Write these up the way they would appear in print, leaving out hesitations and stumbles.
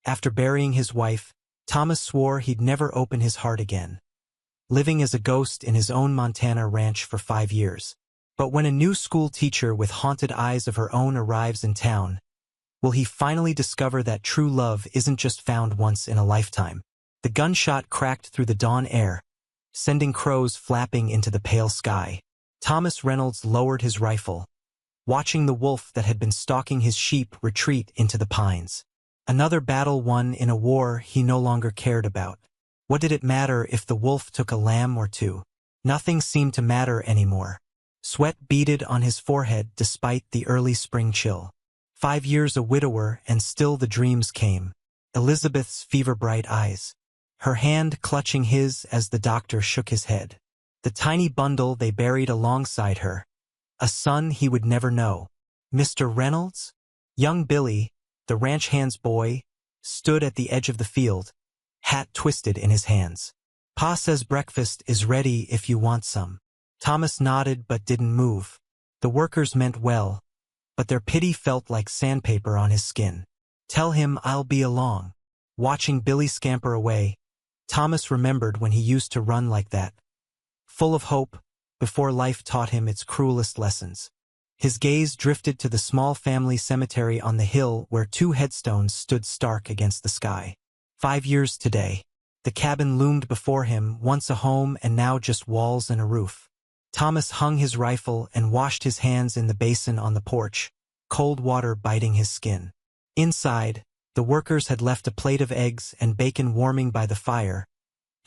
After burying his wife, Thomas swore he'd never open his heart again, living as a ghost in his own Montana ranch for 5 years. But when a new school teacher with haunted eyes of her own arrives in town, will he finally discover that true love isn't just found once in a lifetime? The gunshot cracked through the dawn air, sending crows flapping into the pale sky. Thomas Reynolds lowered his rifle, watching the wolf that had been stalking his sheep retreat into the pines. Another battle won in a war he no longer cared about. What did it matter if the wolf took a lamb or two? Nothing seemed to matter anymore. Sweat beaded on his forehead despite the early spring chill. 5 years a widower and still the dreams came. Elizabeth's fever-bright eyes, her hand clutching his as the doctor shook his head. The tiny bundle they buried alongside her, a son he would never know. Mr. Reynolds? Young Billy, the ranch hand's boy, stood at the edge of the field, hat twisted in his hands. Pa says breakfast is ready if you want some. Thomas nodded but didn't move. The workers meant well, but their pity felt like sandpaper on his skin. Tell him I'll be along. Watching Billy scamper away, Thomas remembered when he used to run like that, full of hope, before life taught him its cruelest lessons. His gaze drifted to the small family cemetery on the hill where 2 headstones stood stark against the sky. 5 years today. The cabin loomed before him, once a home and now just walls and a roof. Thomas hung his rifle and washed his hands in the basin on the porch, cold water biting his skin. Inside, the workers had left a plate of eggs and bacon warming by the fire,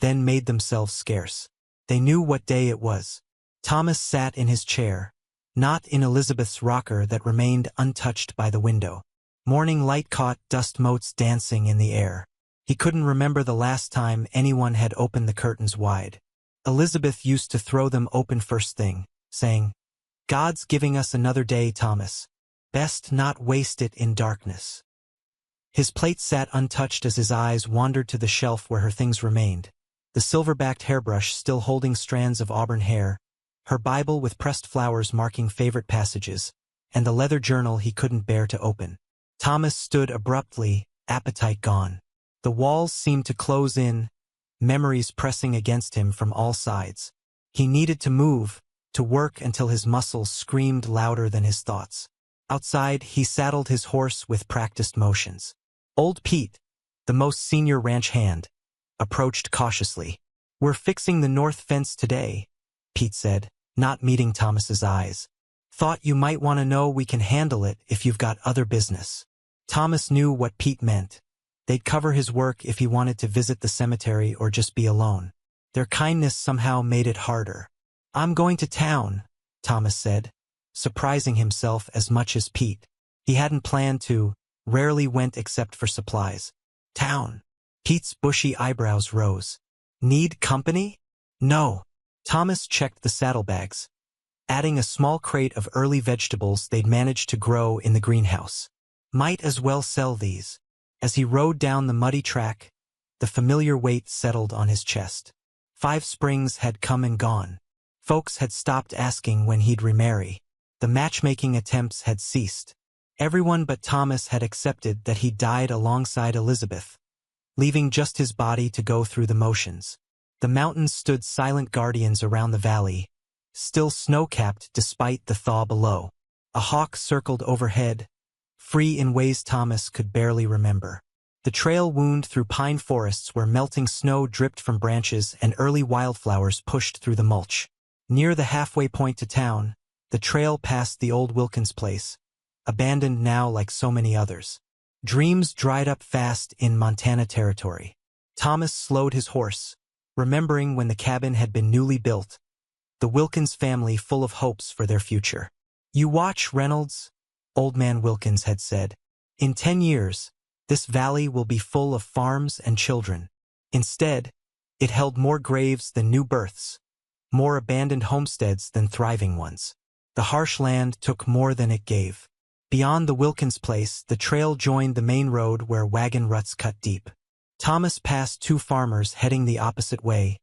then made themselves scarce. They knew what day it was. Thomas sat in his chair, not in Elizabeth's rocker that remained untouched by the window. Morning light caught dust motes dancing in the air. He couldn't remember the last time anyone had opened the curtains wide. Elizabeth used to throw them open first thing, saying, "God's giving us another day, Thomas. Best not waste it in darkness." His plate sat untouched as his eyes wandered to the shelf where her things remained. The silver-backed hairbrush still holding strands of auburn hair, her Bible with pressed flowers marking favorite passages, and the leather journal he couldn't bear to open. Thomas stood abruptly, appetite gone. The walls seemed to close in, memories pressing against him from all sides. He needed to move, to work until his muscles screamed louder than his thoughts. Outside, he saddled his horse with practiced motions. Old Pete, the most senior ranch hand, approached cautiously. "We're fixing the north fence today," Pete said, not meeting Thomas's eyes. "Thought you might want to know we can handle it if you've got other business." Thomas knew what Pete meant. They'd cover his work if he wanted to visit the cemetery or just be alone. Their kindness somehow made it harder. "I'm going to town," Thomas said, surprising himself as much as Pete. He hadn't planned to, rarely went except for supplies. "Town?" Pete's bushy eyebrows rose. "Need company?" "No." Thomas checked the saddlebags, adding a small crate of early vegetables they'd managed to grow in the greenhouse. "Might as well sell these." As he rode down the muddy track, the familiar weight settled on his chest. 5 springs had come and gone. Folks had stopped asking when he'd remarry. The matchmaking attempts had ceased. Everyone but Thomas had accepted that he died alongside Elizabeth, leaving just his body to go through the motions. The mountains stood silent guardians around the valley, still snow-capped despite the thaw below. A hawk circled overhead, free in ways Thomas could barely remember. The trail wound through pine forests where melting snow dripped from branches and early wildflowers pushed through the mulch. Near the halfway point to town, the trail passed the old Wilkins place, abandoned now like so many others. Dreams dried up fast in Montana territory. Thomas slowed his horse, remembering when the cabin had been newly built, the Wilkins family full of hopes for their future. "You watch, Reynolds," Old Man Wilkins had said. "In 10 years, this valley will be full of farms and children." Instead, it held more graves than new births, more abandoned homesteads than thriving ones. The harsh land took more than it gave. Beyond the Wilkins place, the trail joined the main road where wagon ruts cut deep. Thomas passed 2 farmers heading the opposite way,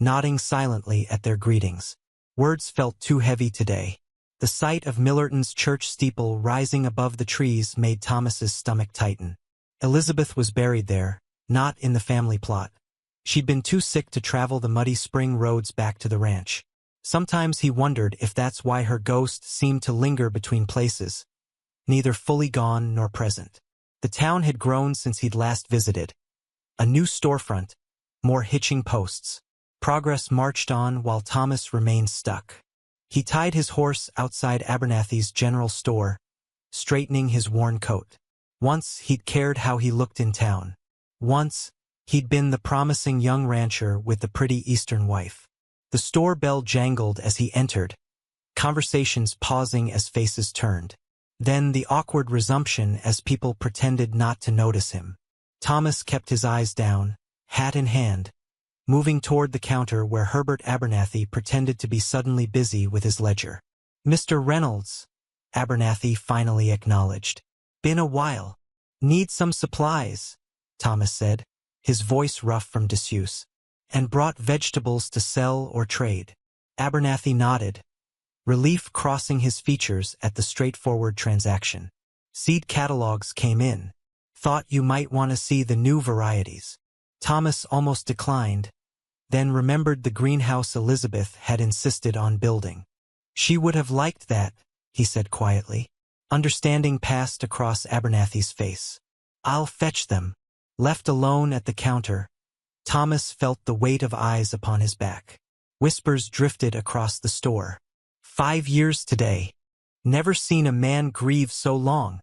nodding silently at their greetings. Words felt too heavy today. The sight of Millerton's church steeple rising above the trees made Thomas's stomach tighten. Elizabeth was buried there, not in the family plot. She'd been too sick to travel the muddy spring roads back to the ranch. Sometimes he wondered if that's why her ghost seemed to linger between places, neither fully gone nor present. The town had grown since he'd last visited. A new storefront, more hitching posts. Progress marched on while Thomas remained stuck. He tied his horse outside Abernathy's general store, straightening his worn coat. Once he'd cared how he looked in town. Once he'd been the promising young rancher with the pretty Eastern wife. The store bell jangled as he entered, conversations pausing as faces turned. Then the awkward resumption as people pretended not to notice him. Thomas kept his eyes down, hat in hand, moving toward the counter where Herbert Abernathy pretended to be suddenly busy with his ledger. "Mr. Reynolds," Abernathy finally acknowledged. "Been a while. Need some supplies," Thomas said, his voice rough from disuse. "And brought vegetables to sell or trade." Abernathy nodded, relief crossing his features at the straightforward transaction. "Seed catalogs came in. Thought you might want to see the new varieties." Thomas almost declined, then remembered the greenhouse Elizabeth had insisted on building. "She would have liked that," he said quietly. Understanding passed across Abernathy's face. "I'll fetch them." Left alone at the counter, Thomas felt the weight of eyes upon his back. Whispers drifted across the store. 5 years today. Never seen a man grieve so long.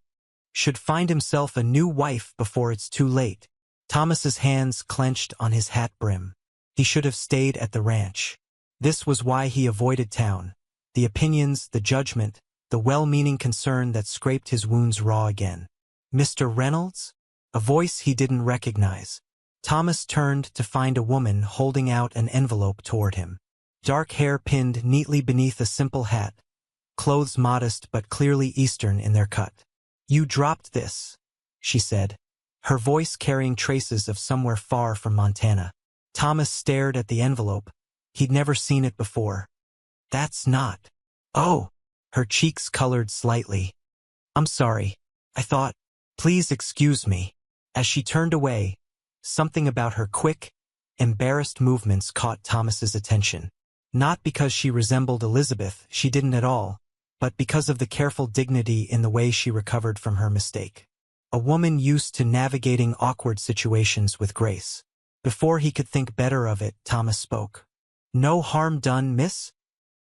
Should find himself a new wife before it's too late. Thomas's hands clenched on his hat brim. He should have stayed at the ranch. This was why he avoided town. The opinions, the judgment, the well-meaning concern that scraped his wounds raw again. "Mr. Reynolds?" A voice he didn't recognize. Thomas turned to find a woman holding out an envelope toward him. Dark hair pinned neatly beneath a simple hat. Clothes modest but clearly Eastern in their cut. "You dropped this," she said, her voice carrying traces of somewhere far from Montana. Thomas stared at the envelope. He'd never seen it before. "That's not." "Oh!" Her cheeks colored slightly. "I'm sorry. I thought, please excuse me." As she turned away, something about her quick, embarrassed movements caught Thomas's attention. Not because she resembled Elizabeth, she didn't at all, but because of the careful dignity in the way she recovered from her mistake. A woman used to navigating awkward situations with grace. Before he could think better of it, Thomas spoke. "No harm done, miss?"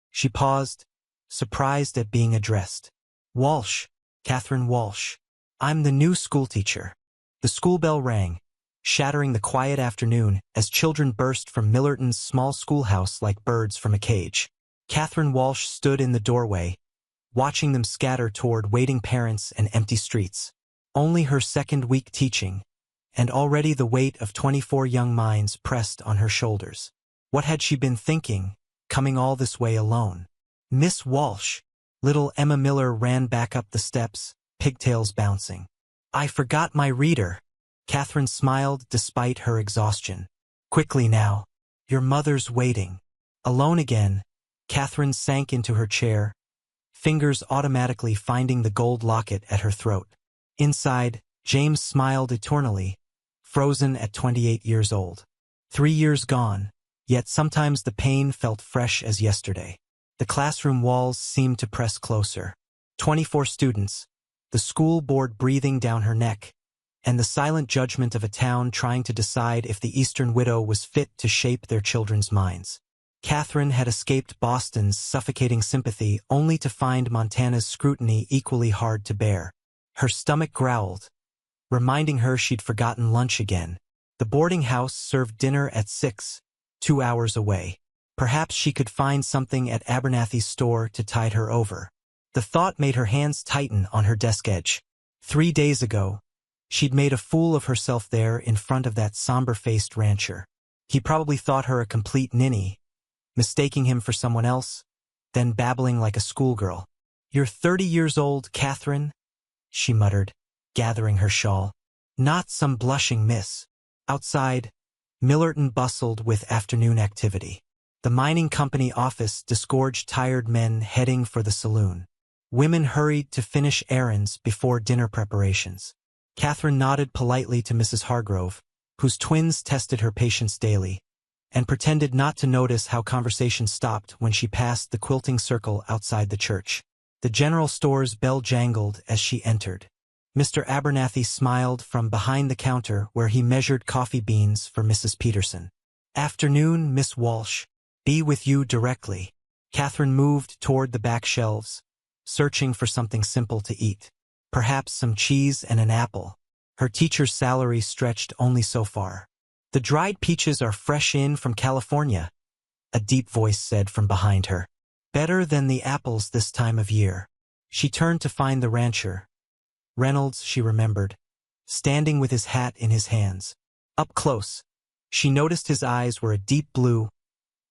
She paused, surprised at being addressed. "Walsh, Catherine Walsh. I'm the new schoolteacher." The school bell rang, shattering the quiet afternoon as children burst from Millerton's small schoolhouse like birds from a cage. Catherine Walsh stood in the doorway, watching them scatter toward waiting parents and empty streets. Only her second week teaching, and already the weight of 24 young minds pressed on her shoulders. What had she been thinking, coming all this way alone? "Miss Walsh." Little Emma Miller ran back up the steps, pigtails bouncing. "I forgot my reader." Catherine smiled despite her exhaustion. "Quickly now. Your mother's waiting." Alone again, Catherine sank into her chair, fingers automatically finding the gold locket at her throat. Inside, James smiled eternally, frozen at 28 years old. 3 years gone, yet sometimes the pain felt fresh as yesterday. The classroom walls seemed to press closer. 24 students, the school board breathing down her neck, and the silent judgment of a town trying to decide if the Eastern widow was fit to shape their children's minds. Catherine had escaped Boston's suffocating sympathy only to find Montana's scrutiny equally hard to bear. Her stomach growled, reminding her she'd forgotten lunch again. The boarding house served dinner at 6, 2 hours away. Perhaps she could find something at Abernathy's store to tide her over. The thought made her hands tighten on her desk edge. 3 days ago, she'd made a fool of herself there in front of that somber-faced rancher. He probably thought her a complete ninny, mistaking him for someone else, then babbling like a schoolgirl. "You're 30 years old, Catherine," she muttered, gathering her shawl. "Not some blushing miss." Outside, Millerton bustled with afternoon activity. The mining company office disgorged tired men heading for the saloon. Women hurried to finish errands before dinner preparations. Catherine nodded politely to Mrs. Hargrove, whose twins tested her patience daily, and pretended not to notice how conversation stopped when she passed the quilting circle outside the church. The general store's bell jangled as she entered. Mr. Abernathy smiled from behind the counter where he measured coffee beans for Mrs. Peterson. "Afternoon, Miss Walsh. Be with you directly." Catherine moved toward the back shelves, searching for something simple to eat. Perhaps some cheese and an apple. Her teacher's salary stretched only so far. "The dried peaches are fresh in from California," a deep voice said from behind her. "Better than the apples this time of year." She turned to find the rancher. Reynolds, she remembered, standing with his hat in his hands. Up close, she noticed his eyes were a deep blue,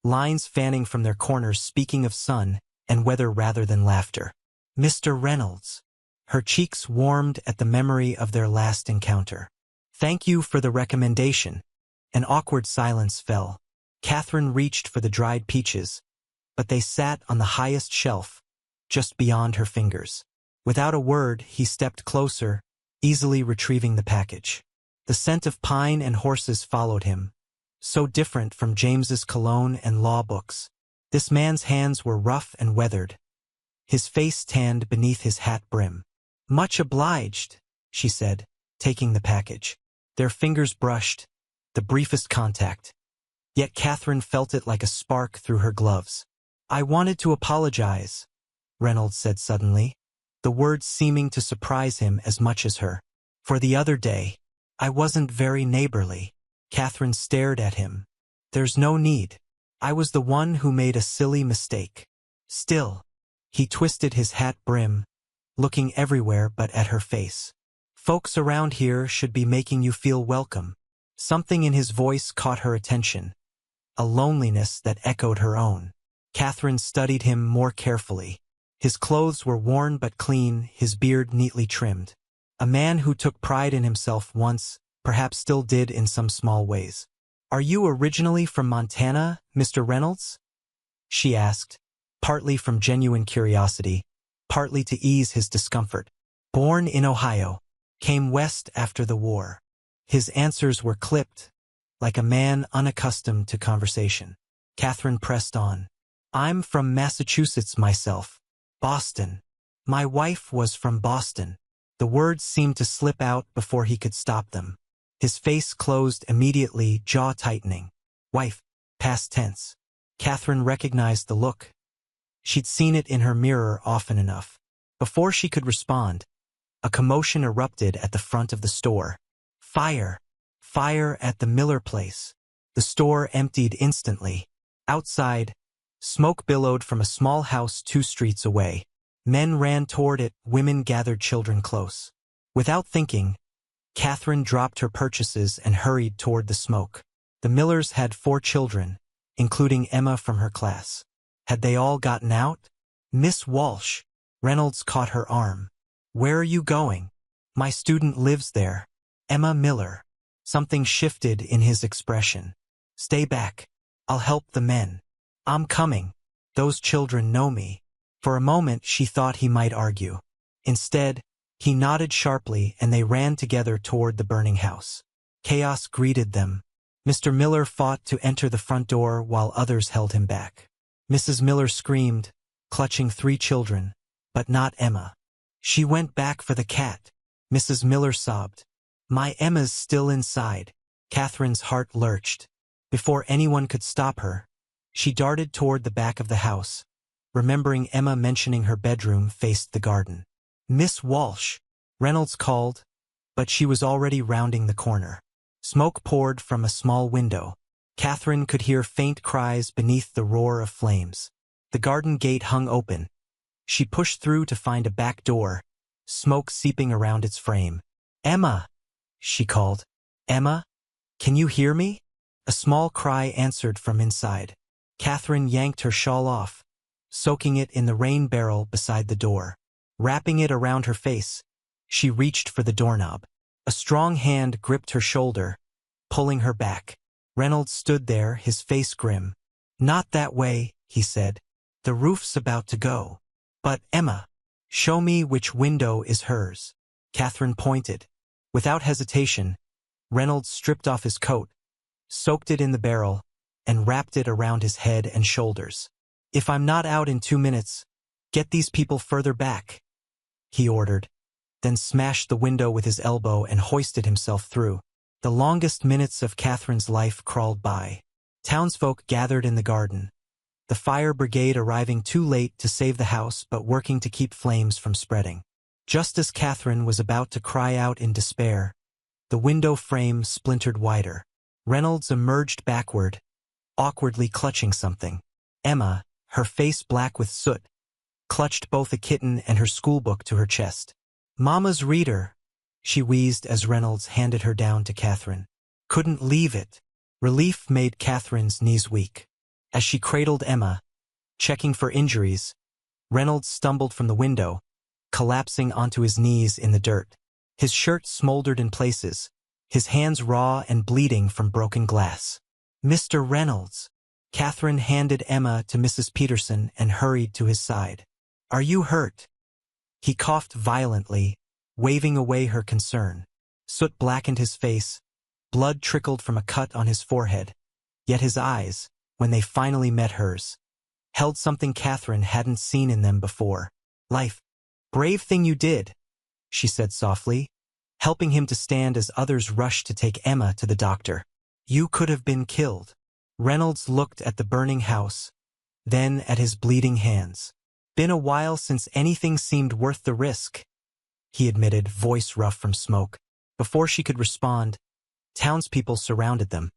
lines fanning from their corners speaking of sun and weather rather than laughter. "Mr. Reynolds." Her cheeks warmed at the memory of their last encounter. "Thank you for the recommendation." An awkward silence fell. Catherine reached for the dried peaches, but they sat on the highest shelf, just beyond her fingers. Without a word, he stepped closer, easily retrieving the package. The scent of pine and horses followed him, so different from James's cologne and law books. This man's hands were rough and weathered, his face tanned beneath his hat brim. "Much obliged," she said, taking the package. Their fingers brushed, the briefest contact. Yet Catherine felt it like a spark through her gloves. "I wanted to apologize," Reynolds said suddenly, the words seeming to surprise him as much as her. "For the other day, I wasn't very neighborly." Catherine stared at him. "There's no need. I was the one who made a silly mistake." Still, he twisted his hat brim, looking everywhere but at her face. "Folks around here should be making you feel welcome." Something in his voice caught her attention, a loneliness that echoed her own. Catherine studied him more carefully. His clothes were worn but clean, his beard neatly trimmed. A man who took pride in himself once, perhaps still did in some small ways. "Are you originally from Montana, Mr. Reynolds?" she asked, partly from genuine curiosity, partly to ease his discomfort. "Born in Ohio. Came west after the war." His answers were clipped, like a man unaccustomed to conversation. Catherine pressed on. "I'm from Massachusetts myself. Boston. My wife was from Boston." The words seemed to slip out before he could stop them. His face closed immediately, jaw tightening. "Wife," past tense. Catherine recognized the look. She'd seen it in her mirror often enough. Before she could respond, a commotion erupted at the front of the store. Fire! Fire at the Miller place. The store emptied instantly. Outside, smoke billowed from a small house 2 streets away. Men ran toward it, women gathered children close. Without thinking, Catherine dropped her purchases and hurried toward the smoke. The Millers had 4 children, including Emma from her class. Had they all gotten out? "Miss Walsh." Reynolds caught her arm. "Where are you going?" "My student lives there. Emma Miller." Something shifted in his expression. "Stay back. I'll help the men." "I'm coming. Those children know me." For a moment she thought he might argue. Instead, he nodded sharply and they ran together toward the burning house. Chaos greeted them. Mr. Miller fought to enter the front door while others held him back. Mrs. Miller screamed, clutching 3 children, but not Emma. "She went back for the cat," Mrs. Miller sobbed. "My Emma's still inside." Catherine's heart lurched. Before anyone could stop her, she darted toward the back of the house, remembering Emma mentioning her bedroom faced the garden. "Miss Walsh," Reynolds called, but she was already rounding the corner. Smoke poured from a small window. Catherine could hear faint cries beneath the roar of flames. The garden gate hung open. She pushed through to find a back door, smoke seeping around its frame. "Emma!" she called. "Emma? Can you hear me?" A small cry answered from inside. Catherine yanked her shawl off, soaking it in the rain barrel beside the door. Wrapping it around her face, she reached for the doorknob. A strong hand gripped her shoulder, pulling her back. Reynolds stood there, his face grim. "Not that way," he said. "The roof's about to go." "But, Emma, show me which window is hers." Catherine pointed. Without hesitation, Reynolds stripped off his coat, soaked it in the barrel, and wrapped it around his head and shoulders. "If I'm not out in 2 minutes, get these people further back," he ordered, then smashed the window with his elbow and hoisted himself through. The longest minutes of Catherine's life crawled by. Townsfolk gathered in the garden, the fire brigade arriving too late to save the house but working to keep flames from spreading. Just as Catherine was about to cry out in despair, the window frame splintered wider. Reynolds emerged backward, awkwardly clutching something. Emma, her face black with soot, clutched both a kitten and her schoolbook to her chest. "Mama's reader," she wheezed as Reynolds handed her down to Catherine. "Couldn't leave it." Relief made Catherine's knees weak. As she cradled Emma, checking for injuries, Reynolds stumbled from the window, collapsing onto his knees in the dirt. His shirt smoldered in places, his hands raw and bleeding from broken glass. "Mr. Reynolds." Catherine handed Emma to Mrs. Peterson and hurried to his side. "Are you hurt?" He coughed violently, waving away her concern. Soot blackened his face, blood trickled from a cut on his forehead, yet his eyes, when they finally met hers, held something Catherine hadn't seen in them before. "Life. Brave thing you did," she said softly, helping him to stand as others rushed to take Emma to the doctor. "You could have been killed." Reynolds looked at the burning house, then at his bleeding hands. "Been a while since anything seemed worth the risk," he admitted, voice rough from smoke. Before she could respond, townspeople surrounded them,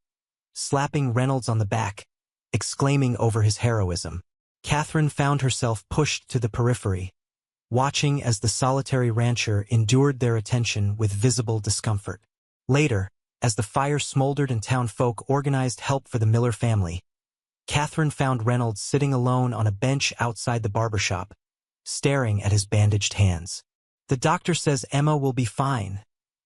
slapping Reynolds on the back, exclaiming over his heroism. Catherine found herself pushed to the periphery, watching as the solitary rancher endured their attention with visible discomfort. Later, as the fire smoldered and town folk organized help for the Miller family, Catherine found Reynolds sitting alone on a bench outside the barber shop, staring at his bandaged hands. "The doctor says Emma will be fine,"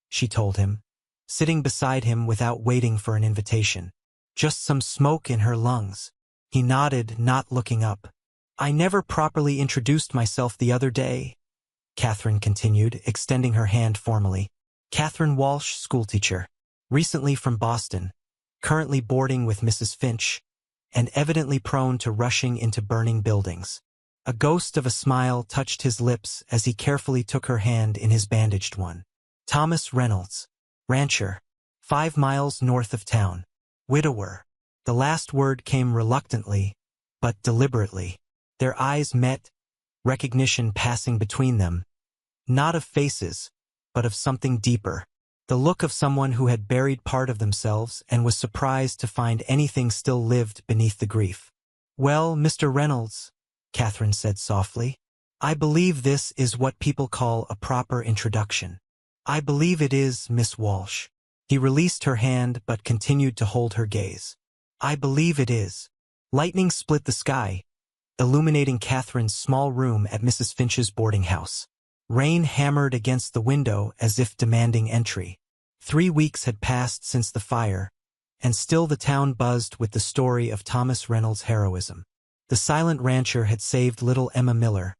she told him, sitting beside him without waiting for an invitation. "Just some smoke in her lungs." He nodded, not looking up. "I never properly introduced myself the other day," Catherine continued, extending her hand formally. "Catherine Walsh, schoolteacher. Recently from Boston, currently boarding with Mrs. Finch, and evidently prone to rushing into burning buildings." A ghost of a smile touched his lips as he carefully took her hand in his bandaged one. "Thomas Reynolds, rancher, 5 miles north of town. Widower." The last word came reluctantly, but deliberately. Their eyes met, recognition passing between them, not of faces, but of something deeper. The look of someone who had buried part of themselves and was surprised to find anything still lived beneath the grief. "Well, Mr. Reynolds," Catherine said softly, "I believe this is what people call a proper introduction." "I believe it is, Miss Walsh." He released her hand but continued to hold her gaze. "I believe it is." Lightning split the sky, illuminating Catherine's small room at Mrs. Finch's boarding house. Rain hammered against the window as if demanding entry. 3 weeks had passed since the fire, and still the town buzzed with the story of Thomas Reynolds' heroism. The silent rancher had saved little Emma Miller,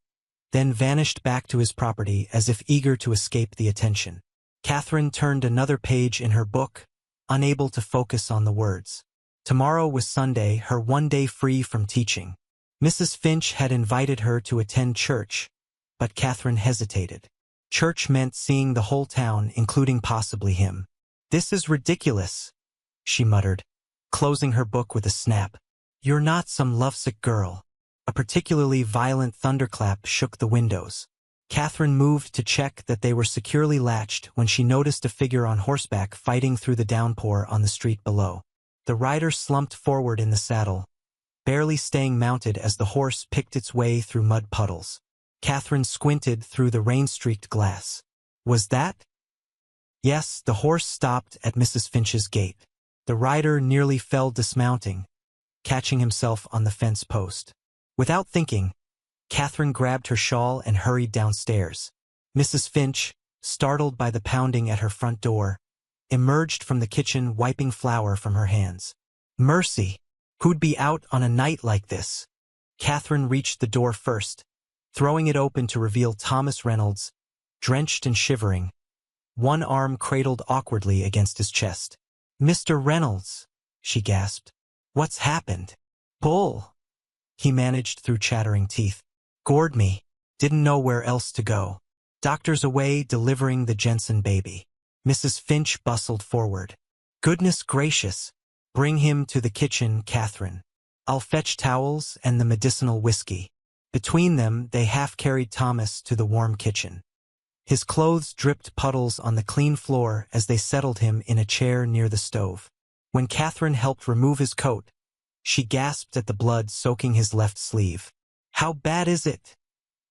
then vanished back to his property as if eager to escape the attention. Catherine turned another page in her book, unable to focus on the words. Tomorrow was Sunday, her one day free from teaching. Mrs. Finch had invited her to attend church, but Catherine hesitated. Church meant seeing the whole town, including possibly him. "This is ridiculous," she muttered, closing her book with a snap. "You're not some lovesick girl." A particularly violent thunderclap shook the windows. Catherine moved to check that they were securely latched when she noticed a figure on horseback fighting through the downpour on the street below. The rider slumped forward in the saddle, barely staying mounted as the horse picked its way through mud puddles. Catherine squinted through the rain-streaked glass. Was that? Yes, the horse stopped at Mrs. Finch's gate. The rider nearly fell dismounting, catching himself on the fence post. Without thinking, Catherine grabbed her shawl and hurried downstairs. Mrs. Finch, startled by the pounding at her front door, emerged from the kitchen wiping flour from her hands. Mercy! Who'd be out on a night like this? Catherine reached the door first, throwing it open to reveal Thomas Reynolds, drenched and shivering, one arm cradled awkwardly against his chest. "Mr. Reynolds," she gasped. "What's happened?" "Bull," he managed through chattering teeth. "Gored me. Didn't know where else to go. Doctor's away delivering the Jensen baby." Mrs. Finch bustled forward. "Goodness gracious. Bring him to the kitchen, Catherine. I'll fetch towels and the medicinal whiskey." Between them, they half-carried Thomas to the warm kitchen. His clothes dripped puddles on the clean floor as they settled him in a chair near the stove. When Catherine helped remove his coat, she gasped at the blood soaking his left sleeve. "How bad is it?"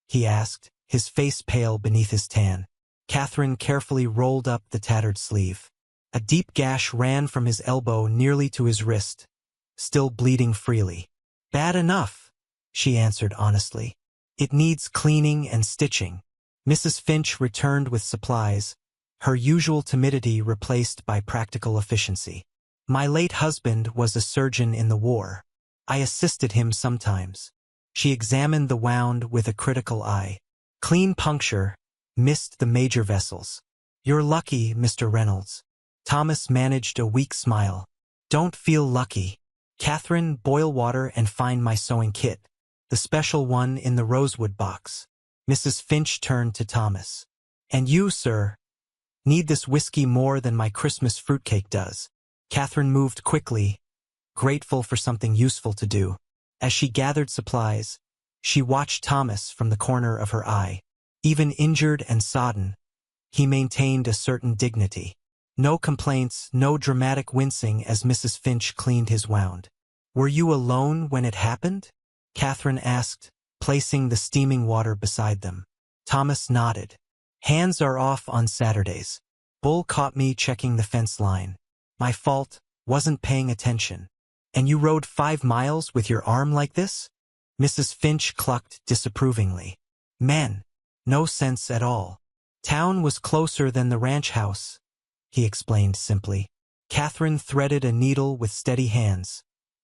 he asked, his face pale beneath his tan. Catherine carefully rolled up the tattered sleeve. A deep gash ran from his elbow nearly to his wrist, still bleeding freely. "Bad enough," she answered honestly. "It needs cleaning and stitching." Mrs. Finch returned with supplies, her usual timidity replaced by practical efficiency. "My late husband was a surgeon in the war. I assisted him sometimes." She examined the wound with a critical eye. "Clean puncture, missed the major vessels." "You're lucky, Mr. Reynolds." Thomas managed a weak smile. "Don't feel lucky. Catherine, boil water and find my sewing kit, the special one in the rosewood box." Mrs. Finch turned to Thomas. "And you, sir, need this whiskey more than my Christmas fruitcake does." Catherine moved quickly, grateful for something useful to do. As she gathered supplies, she watched Thomas from the corner of her eye. Even injured and sodden, he maintained a certain dignity. No complaints, no dramatic wincing as Mrs. Finch cleaned his wound. "Were you alone when it happened?" Catherine asked, placing the steaming water beside them. Thomas nodded. "Hands are off on Saturdays. Bull caught me checking the fence line. My fault, wasn't paying attention." "And you rode 5 miles with your arm like this?" Mrs. Finch clucked disapprovingly. "Men, no sense at all. Town was closer than the ranch house," he explained simply. Catherine threaded a needle with steady hands,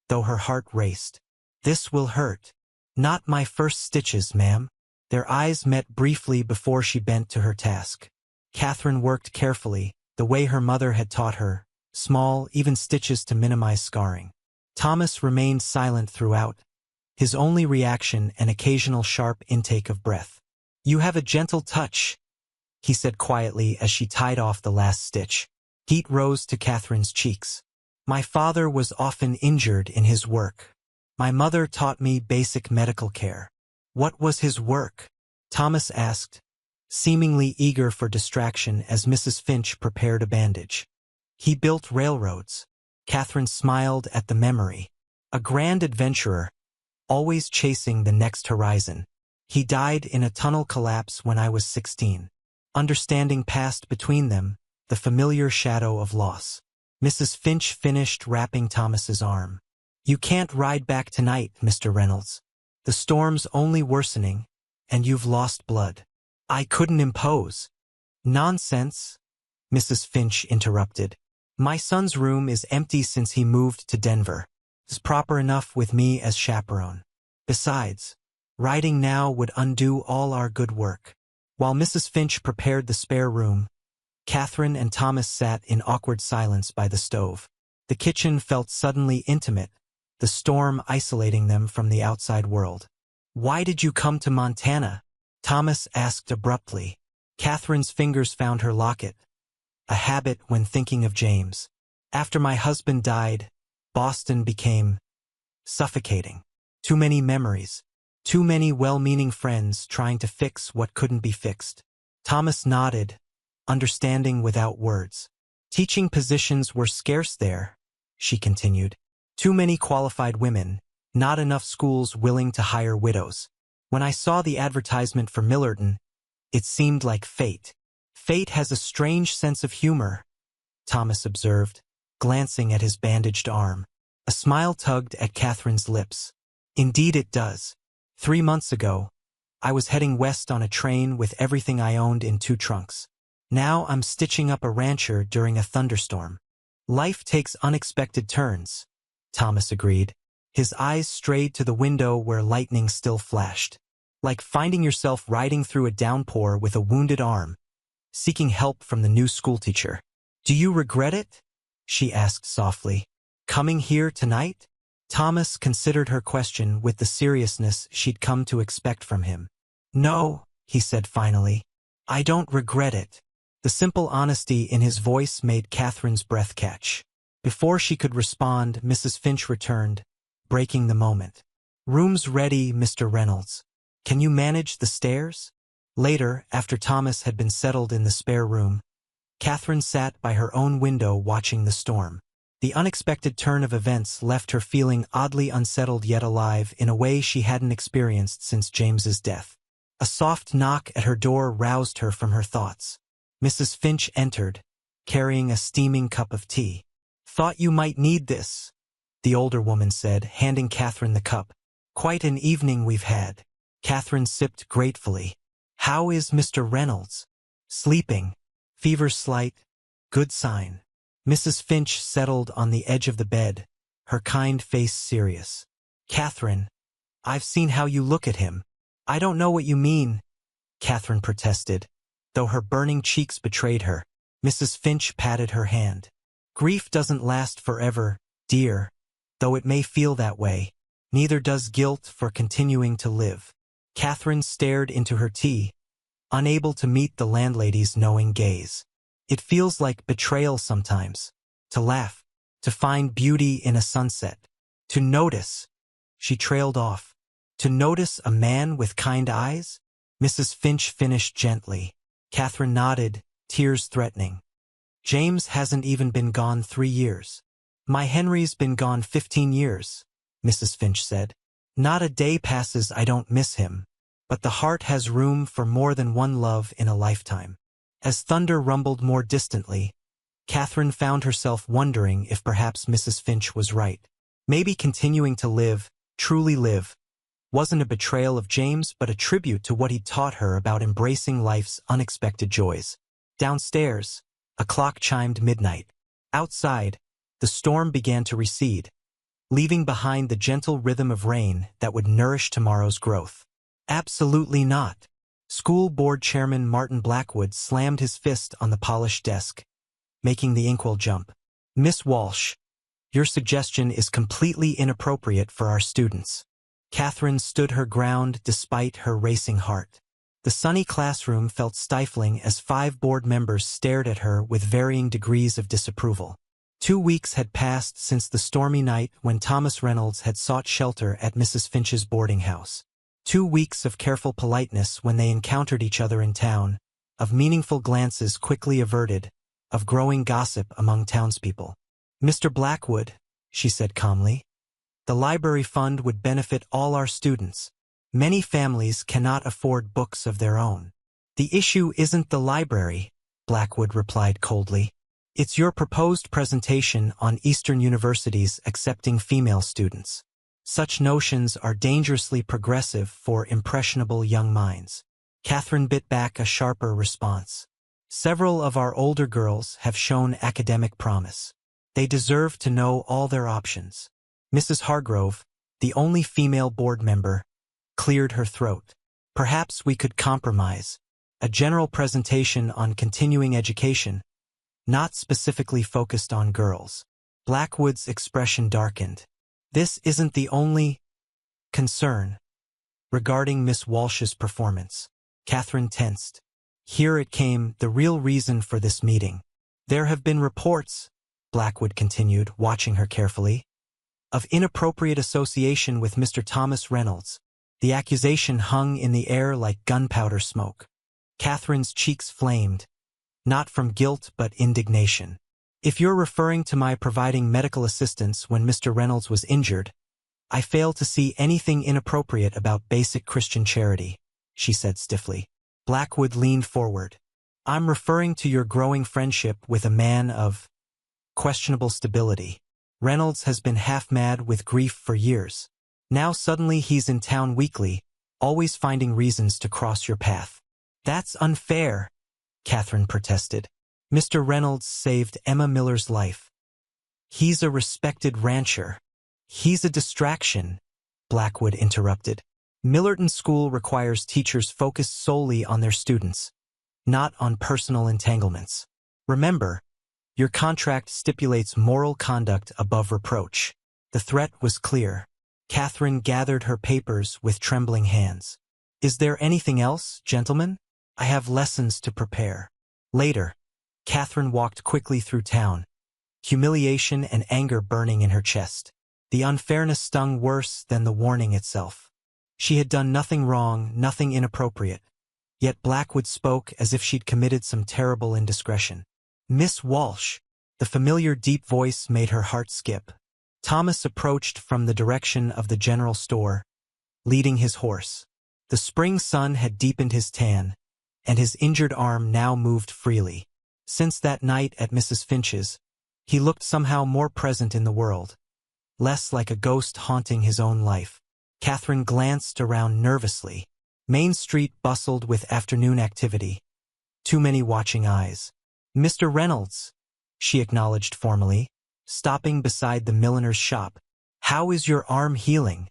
though her heart raced. "This will hurt." "Not my first stitches, ma'am." Their eyes met briefly before she bent to her task. Catherine worked carefully, the way her mother had taught her, small, even stitches to minimize scarring. Thomas remained silent throughout, his only reaction an occasional sharp intake of breath. "You have a gentle touch," he said quietly as she tied off the last stitch. Heat rose to Catherine's cheeks. "My father was often injured in his work. My mother taught me basic medical care." "What was his work?" Thomas asked, seemingly eager for distraction as Mrs. Finch prepared a bandage. "He built railroads." Catherine smiled at the memory. "A grand adventurer, always chasing the next horizon. He died in a tunnel collapse when I was 16. Understanding passed between them, the familiar shadow of loss. Mrs. Finch finished wrapping Thomas's arm. "You can't ride back tonight, Mr. Reynolds. The storm's only worsening, and you've lost blood." "I couldn't impose." "Nonsense," Mrs. Finch interrupted. "My son's room is empty since he moved to Denver. It's proper enough with me as chaperone. Besides, riding now would undo all our good work." While Mrs. Finch prepared the spare room, Catherine and Thomas sat in awkward silence by the stove. The kitchen felt suddenly intimate, the storm isolating them from the outside world. "Why did you come to Montana?" Thomas asked abruptly. Catherine's fingers found her locket, a habit when thinking of James. "After my husband died, Boston became suffocating. Too many memories. Too many well-meaning friends trying to fix what couldn't be fixed." Thomas nodded, understanding without words. "Teaching positions were scarce there," she continued. "Too many qualified women, not enough schools willing to hire widows. When I saw the advertisement for Millerton, it seemed like fate." "Fate has a strange sense of humor," Thomas observed, glancing at his bandaged arm. A smile tugged at Catherine's lips. "Indeed it does. 3 months ago, I was heading west on a train with everything I owned in 2 trunks. Now I'm stitching up a rancher during a thunderstorm." "Life takes unexpected turns," Thomas agreed. His eyes strayed to the window where lightning still flashed. "Like finding yourself riding through a downpour with a wounded arm, seeking help from the new schoolteacher. "Do you regret it?" she asked softly. "Coming here tonight?" Thomas considered her question with the seriousness she'd come to expect from him. "No," he said finally. "I don't regret it." The simple honesty in his voice made Catherine's breath catch. Before she could respond, Mrs. Finch returned, breaking the moment. "Room's ready, Mr. Reynolds. Can you manage the stairs?" Later, after Thomas had been settled in the spare room, Catherine sat by her own window watching the storm. The unexpected turn of events left her feeling oddly unsettled yet alive in a way she hadn't experienced since James's death. A soft knock at her door roused her from her thoughts. Mrs. Finch entered, carrying a steaming cup of tea. "Thought you might need this," the older woman said, handing Catherine the cup. "Quite an evening we've had." Catherine sipped gratefully. "How is Mr. Reynolds?" "Sleeping. Fever slight. Good sign." Mrs. Finch settled on the edge of the bed, her kind face serious. "Catherine, I've seen how you look at him." "I don't know what you mean," Catherine protested, though her burning cheeks betrayed her. Mrs. Finch patted her hand. "Grief doesn't last forever, dear, though it may feel that way. Neither does guilt for continuing to live." Catherine stared into her tea, unable to meet the landlady's knowing gaze. "It feels like betrayal sometimes. To laugh, to find beauty in a sunset, to notice." She trailed off. "To notice a man with kind eyes?" Mrs. Finch finished gently. Catherine nodded, tears threatening. "James hasn't even been gone 3 years. My Henry's been gone 15 years, Mrs. Finch said. "Not a day passes I don't miss him, but the heart has room for more than one love in a lifetime." As thunder rumbled more distantly, Catherine found herself wondering if perhaps Mrs. Finch was right. Maybe continuing to live, truly live, wasn't a betrayal of James but a tribute to what he'd taught her about embracing life's unexpected joys. Downstairs, a clock chimed midnight. Outside, the storm began to recede, leaving behind the gentle rhythm of rain that would nourish tomorrow's growth. "Absolutely not." School board chairman Martin Blackwood slammed his fist on the polished desk, making the inkwell jump. "Miss Walsh, your suggestion is completely inappropriate for our students." Catherine stood her ground despite her racing heart. The sunny classroom felt stifling as 5 board members stared at her with varying degrees of disapproval. 2 weeks had passed since the stormy night when Thomas Reynolds had sought shelter at Mrs. Finch's boarding house. 2 weeks of careful politeness when they encountered each other in town, of meaningful glances quickly averted, of growing gossip among townspeople. "Mr. Blackwood," she said calmly, "the library fund would benefit all our students. Many families cannot afford books of their own." "The issue isn't the library," Blackwood replied coldly. "It's your proposed presentation on Eastern universities accepting female students. Such notions are dangerously progressive for impressionable young minds." Catherine bit back a sharper response. "Several of our older girls have shown academic promise. They deserve to know all their options." Mrs. Hargrove, the only female board member, cleared her throat. "Perhaps we could compromise. A general presentation on continuing education, not specifically focused on girls." Blackwood's expression darkened. "This isn't the only concern." Regarding Miss Walsh's performance, Catherine tensed. Here it came, the real reason for this meeting. "There have been reports," Blackwood continued, watching her carefully, "of inappropriate association with Mr. Thomas Reynolds." The accusation hung in the air like gunpowder smoke. Catherine's cheeks flamed, not from guilt but indignation. "If you're referring to my providing medical assistance when Mr. Reynolds was injured, I fail to see anything inappropriate about basic Christian charity," she said stiffly. Blackwood leaned forward. "I'm referring to your growing friendship with a man of questionable stability. Reynolds has been half-mad with grief for years. Now suddenly he's in town weekly, always finding reasons to cross your path." "That's unfair," Catherine protested. "Mr. Reynolds saved Emma Miller's life. He's a respected rancher." "He's a distraction," Blackwood interrupted. "Millerton School requires teachers focused solely on their students, not on personal entanglements. Remember, your contract stipulates moral conduct above reproach. The threat was clear. Catherine gathered her papers with trembling hands. Is there anything else, gentlemen? I have lessons to prepare. Later, Catherine walked quickly through town, humiliation and anger burning in her chest. The unfairness stung worse than the warning itself. She had done nothing wrong, nothing inappropriate. Yet Blackwood spoke as if she'd committed some terrible indiscretion. Miss Walsh. The familiar deep voice made her heart skip. Thomas approached from the direction of the general store, leading his horse. The spring sun had deepened his tan, and his injured arm now moved freely. Since that night at Mrs. Finch's, he looked somehow more present in the world, less like a ghost haunting his own life. Catherine glanced around nervously. Main Street bustled with afternoon activity. Too many watching eyes. Mr. Reynolds, she acknowledged formally, stopping beside the milliner's shop. How is your arm healing?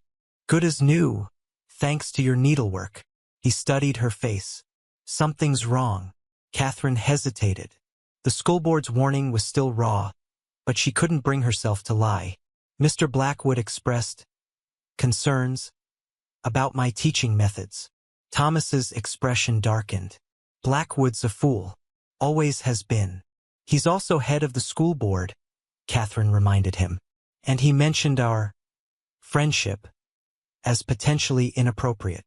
Good as new, thanks to your needlework. He studied her face. Something's wrong. Catherine hesitated. The school board's warning was still raw, but she couldn't bring herself to lie. Mr. Blackwood expressed concerns about my teaching methods. Thomas's expression darkened. Blackwood's a fool. Always has been. He's also head of the school board, Catherine reminded him. And he mentioned our friendship as potentially inappropriate.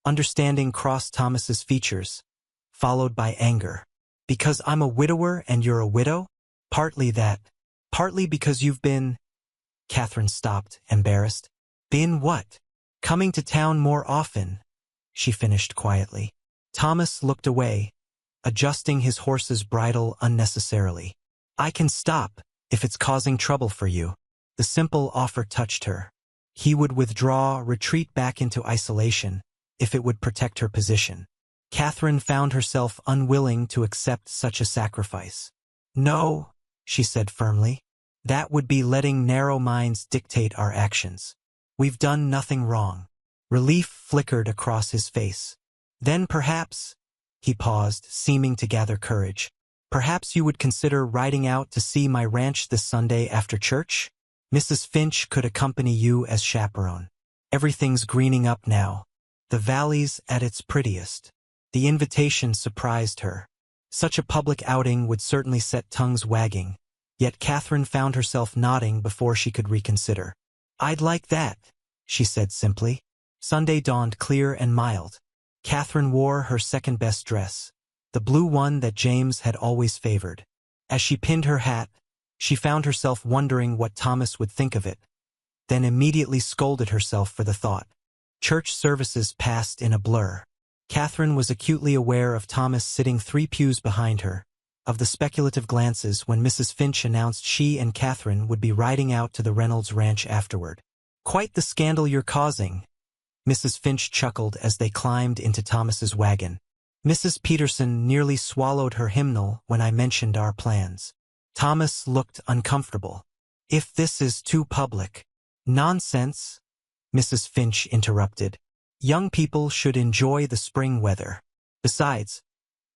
Understanding crossed Thomas's features, followed by anger. Because I'm a widower and you're a widow? Partly that. Partly because you've been... Catherine stopped, embarrassed. Been what? Coming to town more often, she finished quietly. Thomas looked away, adjusting his horse's bridle unnecessarily. I can stop, if it's causing trouble for you. The simple offer touched her. He would withdraw, retreat back into isolation, if it would protect her position. Catherine found herself unwilling to accept such a sacrifice. No, she said firmly. That would be letting narrow minds dictate our actions. We've done nothing wrong. Relief flickered across his face. Then perhaps, he paused, seeming to gather courage. Perhaps you would consider riding out to see my ranch this Sunday after church? Mrs. Finch could accompany you as chaperone. Everything's greening up now. The valley's at its prettiest. The invitation surprised her. Such a public outing would certainly set tongues wagging, yet Catherine found herself nodding before she could reconsider. I'd like that, she said simply. Sunday dawned clear and mild. Catherine wore her second-best dress, the blue one that James had always favored. As she pinned her hat, she found herself wondering what Thomas would think of it, then immediately scolded herself for the thought. Church services passed in a blur. Catherine was acutely aware of Thomas sitting 3 pews behind her, of the speculative glances when Mrs. Finch announced she and Catherine would be riding out to the Reynolds ranch afterward. Quite the scandal you're causing, Mrs. Finch chuckled as they climbed into Thomas's wagon. Mrs. Peterson nearly swallowed her hymnal when I mentioned our plans. Thomas looked uncomfortable. If this is too public. Nonsense, Mrs. Finch interrupted. Young people should enjoy the spring weather. Besides,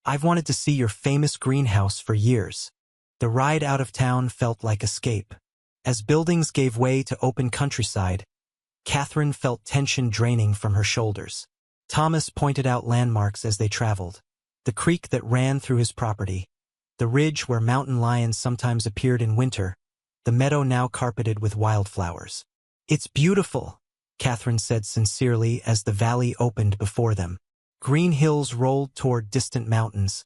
I've wanted to see your famous greenhouse for years. The ride out of town felt like escape. As buildings gave way to open countryside, Catherine felt tension draining from her shoulders. Thomas pointed out landmarks as they traveled. The creek that ran through his property, the ridge where mountain lions sometimes appeared in winter, the meadow now carpeted with wildflowers. It's beautiful, Catherine said sincerely as the valley opened before them. Green hills rolled toward distant mountains,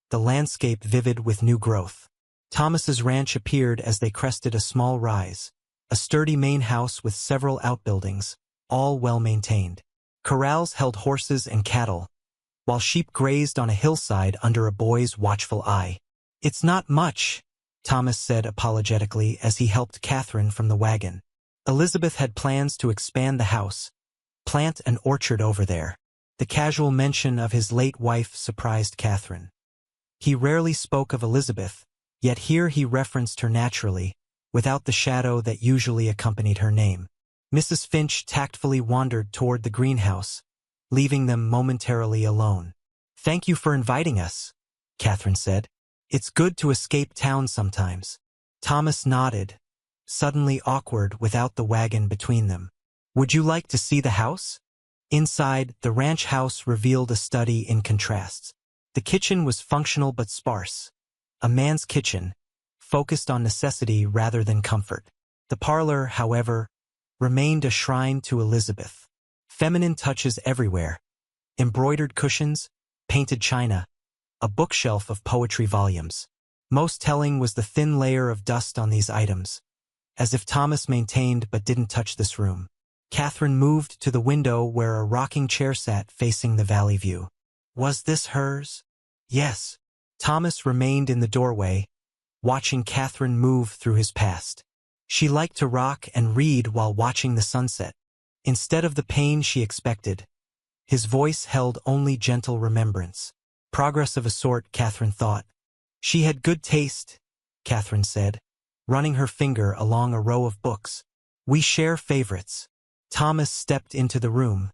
the landscape vivid with new growth. Thomas's ranch appeared as they crested a small rise, a sturdy main house with several outbuildings, all well-maintained. Corrals held horses and cattle, while sheep grazed on a hillside under a boy's watchful eye. It's not much, Thomas said apologetically as he helped Catherine from the wagon. Elizabeth had plans to expand the house, plant an orchard over there. The casual mention of his late wife surprised Catherine. He rarely spoke of Elizabeth, yet here he referenced her naturally, without the shadow that usually accompanied her name. Mrs. Finch tactfully wandered toward the greenhouse, leaving them momentarily alone. Thank you for inviting us, Catherine said. It's good to escape town sometimes. Thomas nodded, suddenly awkward without the wagon between them. Would you like to see the house? Inside, the ranch house revealed a study in contrasts. The kitchen was functional but sparse. A man's kitchen, focused on necessity rather than comfort. The parlor, however, remained a shrine to Elizabeth. Feminine touches everywhere. Embroidered cushions, painted china, a bookshelf of poetry volumes. Most telling was the thin layer of dust on these items, as if Thomas maintained but didn't touch this room. Catherine moved to the window where a rocking chair sat facing the valley view. Was this hers? Yes. Thomas remained in the doorway, watching Catherine move through his past. She liked to rock and read while watching the sunset. Instead of the pain she expected, his voice held only gentle remembrance. Progress of a sort, Catherine thought. She had good taste, Catherine said, running her finger along a row of books. We share favorites. Thomas stepped into the room.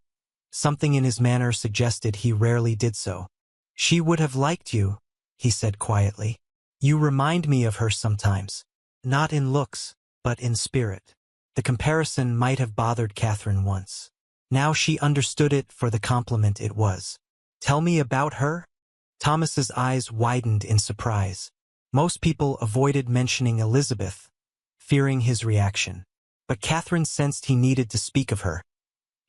Something in his manner suggested he rarely did so. She would have liked you, he said quietly. You remind me of her sometimes. Not in looks, but in spirit. The comparison might have bothered Catherine once. Now she understood it for the compliment it was. Tell me about her? Thomas's eyes widened in surprise. Most people avoided mentioning Elizabeth, fearing his reaction. But Catherine sensed he needed to speak of her,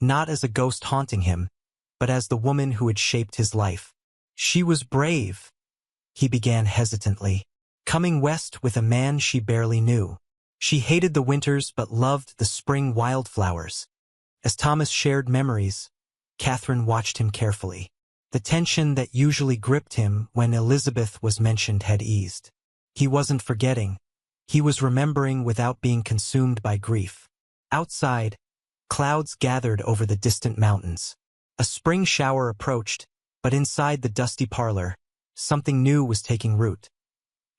not as a ghost haunting him, but as the woman who had shaped his life. She was brave, he began hesitantly, coming west with a man she barely knew. She hated the winters but loved the spring wildflowers. As Thomas shared memories, Catherine watched him carefully. The tension that usually gripped him when Elizabeth was mentioned had eased. He wasn't forgetting. He was remembering without being consumed by grief. Outside, clouds gathered over the distant mountains. A spring shower approached, but inside the dusty parlor, something new was taking root.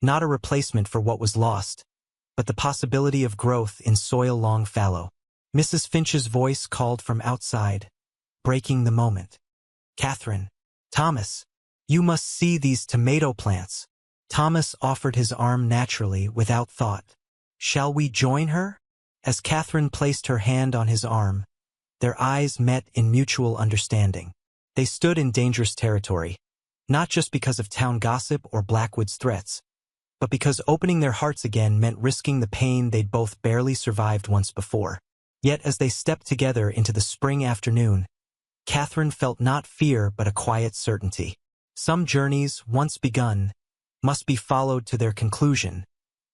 Not a replacement for what was lost, but the possibility of growth in soil long fallow. Mrs. Finch's voice called from outside, breaking the moment. Catherine, Thomas, you must see these tomato plants. Thomas offered his arm naturally, without thought. Shall we join her? As Catherine placed her hand on his arm, their eyes met in mutual understanding. They stood in dangerous territory, not just because of town gossip or Blackwood's threats, but because opening their hearts again meant risking the pain they'd both barely survived once before. Yet as they stepped together into the spring afternoon, Catherine felt not fear but a quiet certainty. Some journeys, once begun, must be followed to their conclusion,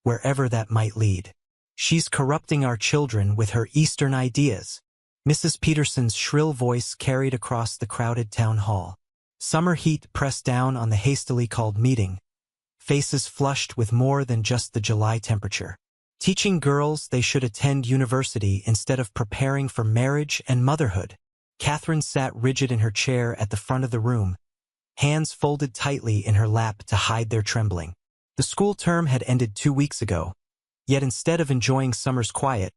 wherever that might lead. She's corrupting our children with her Eastern ideas. Mrs. Peterson's shrill voice carried across the crowded town hall. Summer heat pressed down on the hastily called meeting, faces flushed with more than just the July temperature. Teaching girls they should attend university instead of preparing for marriage and motherhood. Catherine sat rigid in her chair at the front of the room, hands folded tightly in her lap to hide their trembling. The school term had ended 2 weeks ago, yet instead of enjoying summer's quiet,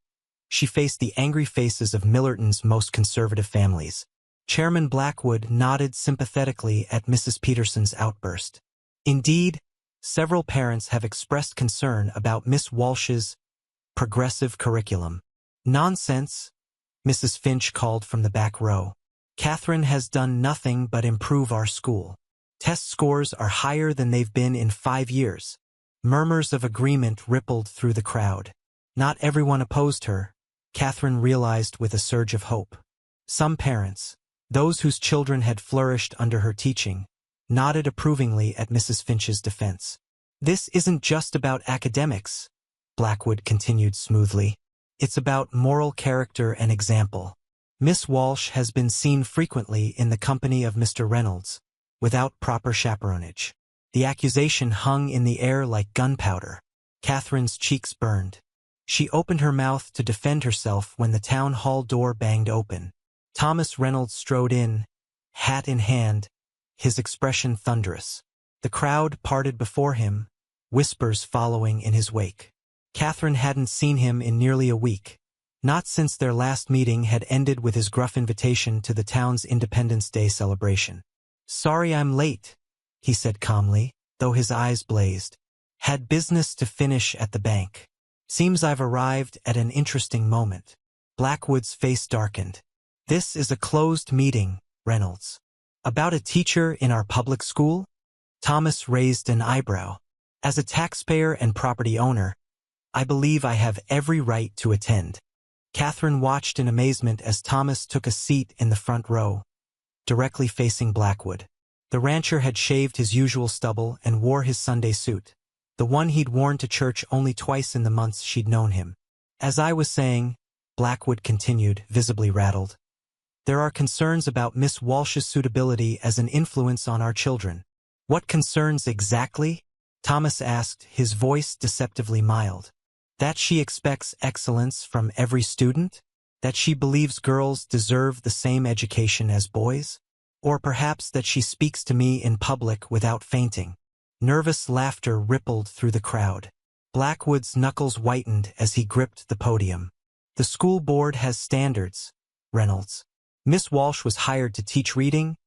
she faced the angry faces of Millerton's most conservative families. Chairman Blackwood nodded sympathetically at Mrs. Peterson's outburst. Indeed, several parents have expressed concern about Miss Walsh's progressive curriculum. Nonsense, Mrs. Finch called from the back row. Catherine has done nothing but improve our school. Test scores are higher than they've been in 5 years. Murmurs of agreement rippled through the crowd. Not everyone opposed her, Catherine realized with a surge of hope. Some parents, those whose children had flourished under her teaching, nodded approvingly at Mrs. Finch's defense. This isn't just about academics, Blackwood continued smoothly. It's about moral character and example. Miss Walsh has been seen frequently in the company of Mr. Reynolds, without proper chaperonage. The accusation hung in the air like gunpowder. Catherine's cheeks burned. She opened her mouth to defend herself when the town hall door banged open. Thomas Reynolds strode in, hat in hand, his expression thunderous. The crowd parted before him, whispers following in his wake. Catherine hadn't seen him in nearly a week. Not since their last meeting had ended with his gruff invitation to the town's Independence Day celebration. Sorry I'm late, he said calmly. though his eyes blazed. Had business to finish at the bank. Seems I've arrived at an interesting moment. Blackwood's face darkened. This is a closed meeting, Reynolds. About a teacher in our public school? Thomas raised an eyebrow. As a taxpayer and property owner, I believe I have every right to attend. Catherine watched in amazement as Thomas took a seat in the front row, directly facing Blackwood. The rancher had shaved his usual stubble and wore his Sunday suit, the one he'd worn to church only twice in the months she'd known him. As I was saying, Blackwood continued, visibly rattled, there are concerns about Miss Walsh's suitability as an influence on our children. What concerns exactly? Thomas asked, his voice deceptively mild. That she expects excellence from every student? That she believes girls deserve the same education as boys? Or perhaps that she speaks to me in public without fainting? Nervous laughter rippled through the crowd. Blackwood's knuckles whitened as he gripped the podium. The school board has standards, Reynolds. Miss Walsh was hired to teach reading,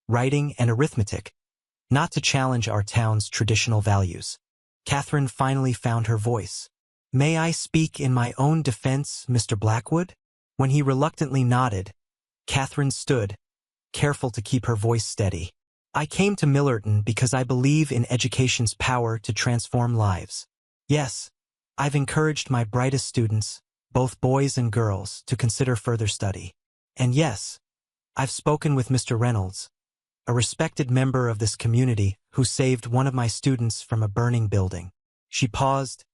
writing, and arithmetic, not to challenge our town's traditional values. Catherine finally found her voice. May I speak in my own defense, Mr. Blackwood? When he reluctantly nodded, Catherine stood, careful to keep her voice steady. I came to Millerton because I believe in education's power to transform lives. Yes, I've encouraged my brightest students, both boys and girls, to consider further study. And yes, I've spoken with Mr. Reynolds, a respected member of this community who saved one of my students from a burning building. She paused,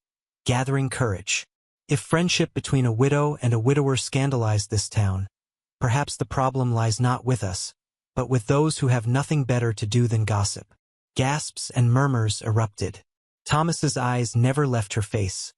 gathering courage. If friendship between a widow and a widower scandalized this town, perhaps the problem lies not with us, but with those who have nothing better to do than gossip. Gasps and murmurs erupted. Thomas's eyes never left her face,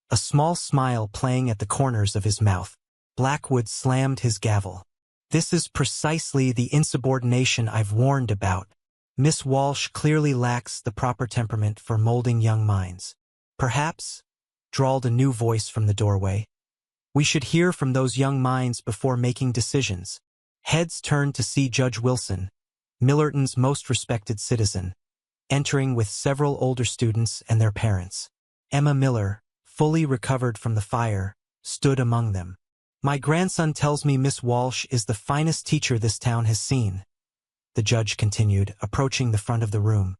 a small smile playing at the corners of his mouth. Blackwood slammed his gavel. This is precisely the insubordination I've warned about. Miss Walsh clearly lacks the proper temperament for molding young minds. Perhaps, drawled a new voice from the doorway, we should hear from those young minds before making decisions. Heads turned to see Judge Wilson, Millerton's most respected citizen, entering with several older students and their parents. Emma Miller, fully recovered from the fire, stood among them. My grandson tells me Miss Walsh is the finest teacher this town has seen, the judge continued, approaching the front of the room.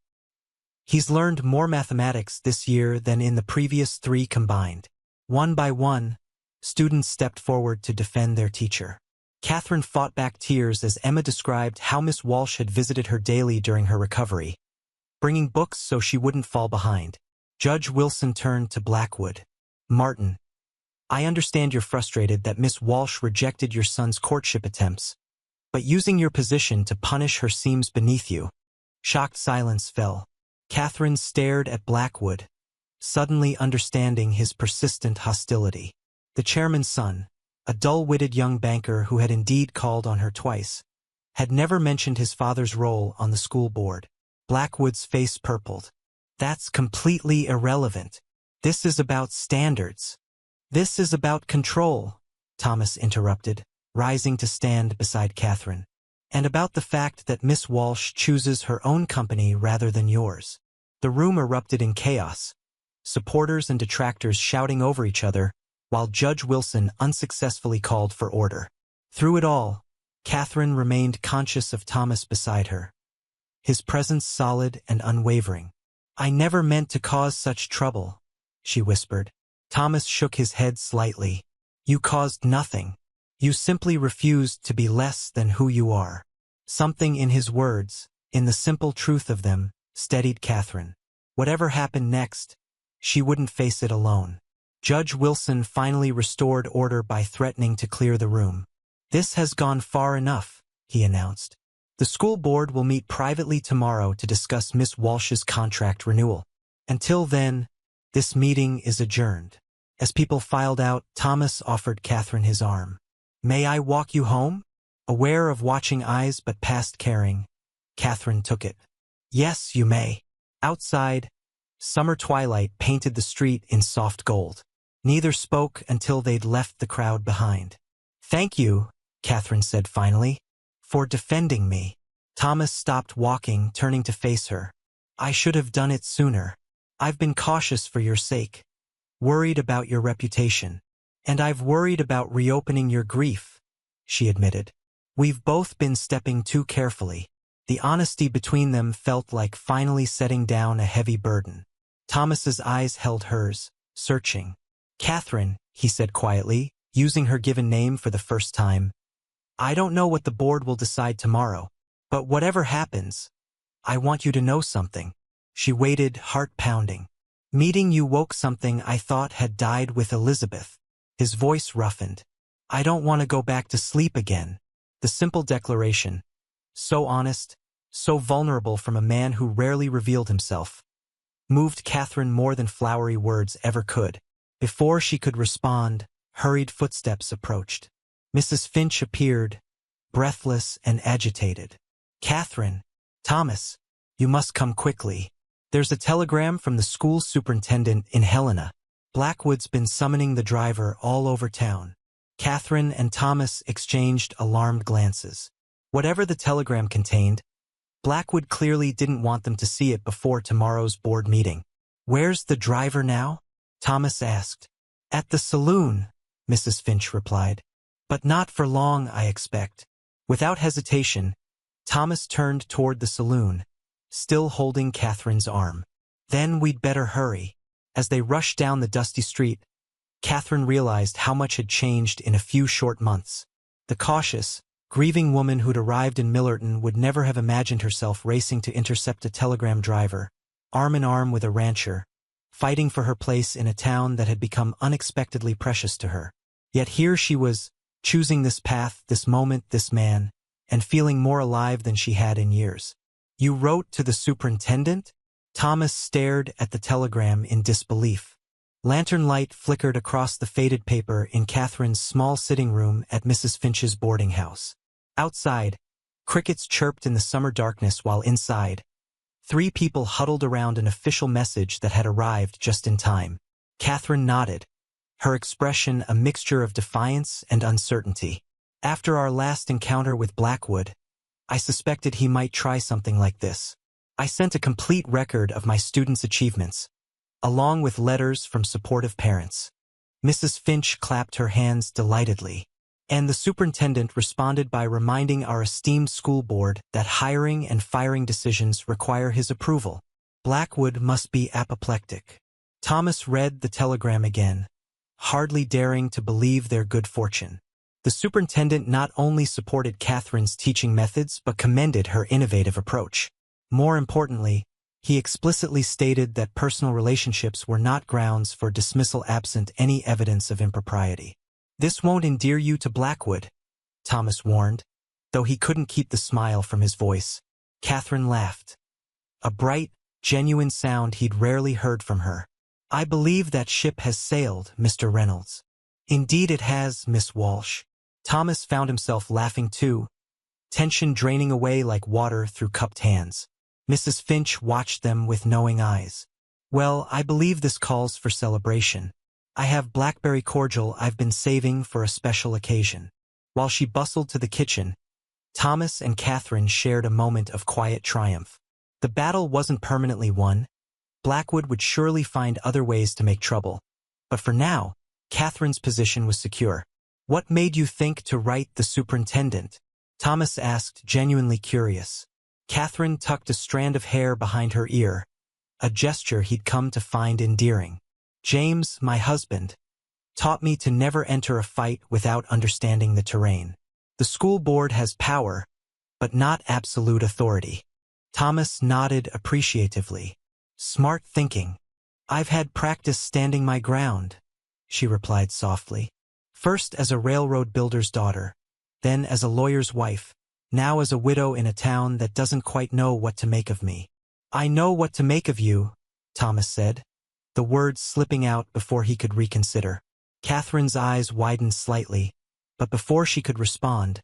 He's learned more mathematics this year than in the previous 3 combined. One by one, students stepped forward to defend their teacher. Catherine fought back tears as Emma described how Miss Walsh had visited her daily during her recovery, bringing books so she wouldn't fall behind. Judge Wilson turned to Blackwood. Martin, I understand you're frustrated that Miss Walsh rejected your son's courtship attempts, but using your position to punish her seems beneath you. Shocked silence fell. Catherine stared at Blackwood, suddenly understanding his persistent hostility. The chairman's son, a dull-witted young banker who had indeed called on her twice, had never mentioned his father's role on the school board. Blackwood's face purpled. That's completely irrelevant. This is about standards. This is about control, Thomas interrupted, rising to stand beside Catherine. And about the fact that Miss Walsh chooses her own company rather than yours. The room erupted in chaos, supporters and detractors shouting over each other, while Judge Wilson unsuccessfully called for order. Through it all, Catherine remained conscious of Thomas beside her, his presence solid and unwavering. I never meant to cause such trouble, she whispered. Thomas shook his head slightly. You caused nothing. You simply refused to be less than who you are. Something in his words, in the simple truth of them, steadied Catherine. Whatever happened next, she wouldn't face it alone. Judge Wilson finally restored order by threatening to clear the room. This has gone far enough, he announced. The school board will meet privately tomorrow to discuss Miss Walsh's contract renewal. Until then, this meeting is adjourned. As people filed out, Thomas offered Catherine his arm. May I walk you home? Aware of watching eyes but past caring, Catherine took it. Yes, you may. Outside, summer twilight painted the street in soft gold. Neither spoke until they'd left the crowd behind. Thank you, Catherine said finally, for defending me. Thomas stopped walking, turning to face her. I should have done it sooner. I've been cautious for your sake. Worried about your reputation. And I've worried about reopening your grief, she admitted. We've both been stepping too carefully. The honesty between them felt like finally setting down a heavy burden. Thomas's eyes held hers, searching. Catherine, he said quietly, using her given name for the first time. I don't know what the board will decide tomorrow, but whatever happens, I want you to know something. She waited, heart pounding. Meeting you woke something I thought had died with Elizabeth. His voice roughened. I don't want to go back to sleep again. The simple declaration. So honest, so vulnerable from a man who rarely revealed himself. Moved Catherine more than flowery words ever could. Before she could respond, hurried footsteps approached. Mrs. Finch appeared, breathless and agitated. Catherine, Thomas, you must come quickly. There's a telegram from the school superintendent in Helena. Blackwood's been summoning the driver all over town. Catherine and Thomas exchanged alarmed glances. Whatever the telegram contained, Blackwood clearly didn't want them to see it before tomorrow's board meeting. Where's the driver now? Thomas asked. At the saloon, Mrs. Finch replied. But not for long, I expect. Without hesitation, Thomas turned toward the saloon, still holding Catherine's arm. Then we'd better hurry. As they rushed down the dusty street, Catherine realized how much had changed in a few short months. The cautious, grieving woman who'd arrived in Millerton would never have imagined herself racing to intercept a telegram driver, arm in arm with a rancher, fighting for her place in a town that had become unexpectedly precious to her. Yet here she was, choosing this path, this moment, this man, and feeling more alive than she had in years. You wrote to the superintendent? Thomas stared at the telegram in disbelief. Lantern light flickered across the faded paper in Catherine's small sitting room at Mrs. Finch's boarding house. Outside, crickets chirped in the summer darkness, while inside, 3 people huddled around an official message that had arrived just in time. Catherine nodded, her expression a mixture of defiance and uncertainty. After our last encounter with Blackwood, I suspected he might try something like this. I sent a complete record of my students' achievements, along with letters from supportive parents. Mrs. Finch clapped her hands delightedly, and the superintendent responded by reminding our esteemed school board that hiring and firing decisions require his approval. Blackwood must be apoplectic. Thomas read the telegram again, hardly daring to believe their good fortune. The superintendent not only supported Catherine's teaching methods but commended her innovative approach. More importantly, he explicitly stated that personal relationships were not grounds for dismissal absent any evidence of impropriety. This won't endear you to Blackwood, Thomas warned, though he couldn't keep the smile from his voice. Catherine laughed, a bright, genuine sound he'd rarely heard from her. I believe that ship has sailed, Mr. Reynolds. Indeed it has, Miss Walsh. Thomas found himself laughing too, tension draining away like water through cupped hands. Mrs. Finch watched them with knowing eyes. Well, I believe this calls for celebration. I have blackberry cordial I've been saving for a special occasion. While she bustled to the kitchen, Thomas and Catherine shared a moment of quiet triumph. The battle wasn't permanently won. Blackwood would surely find other ways to make trouble. But for now, Catherine's position was secure. What made you think to write the superintendent? Thomas asked, genuinely curious. Catherine tucked a strand of hair behind her ear, a gesture he'd come to find endearing. James, my husband, taught me to never enter a fight without understanding the terrain. The school board has power, but not absolute authority. Thomas nodded appreciatively. Smart thinking. I've had practice standing my ground, she replied softly. First as a railroad builder's daughter, then as a lawyer's wife, now as a widow in a town that doesn't quite know what to make of me. I know what to make of you, Thomas said, the words slipping out before he could reconsider. Catherine's eyes widened slightly, but before she could respond,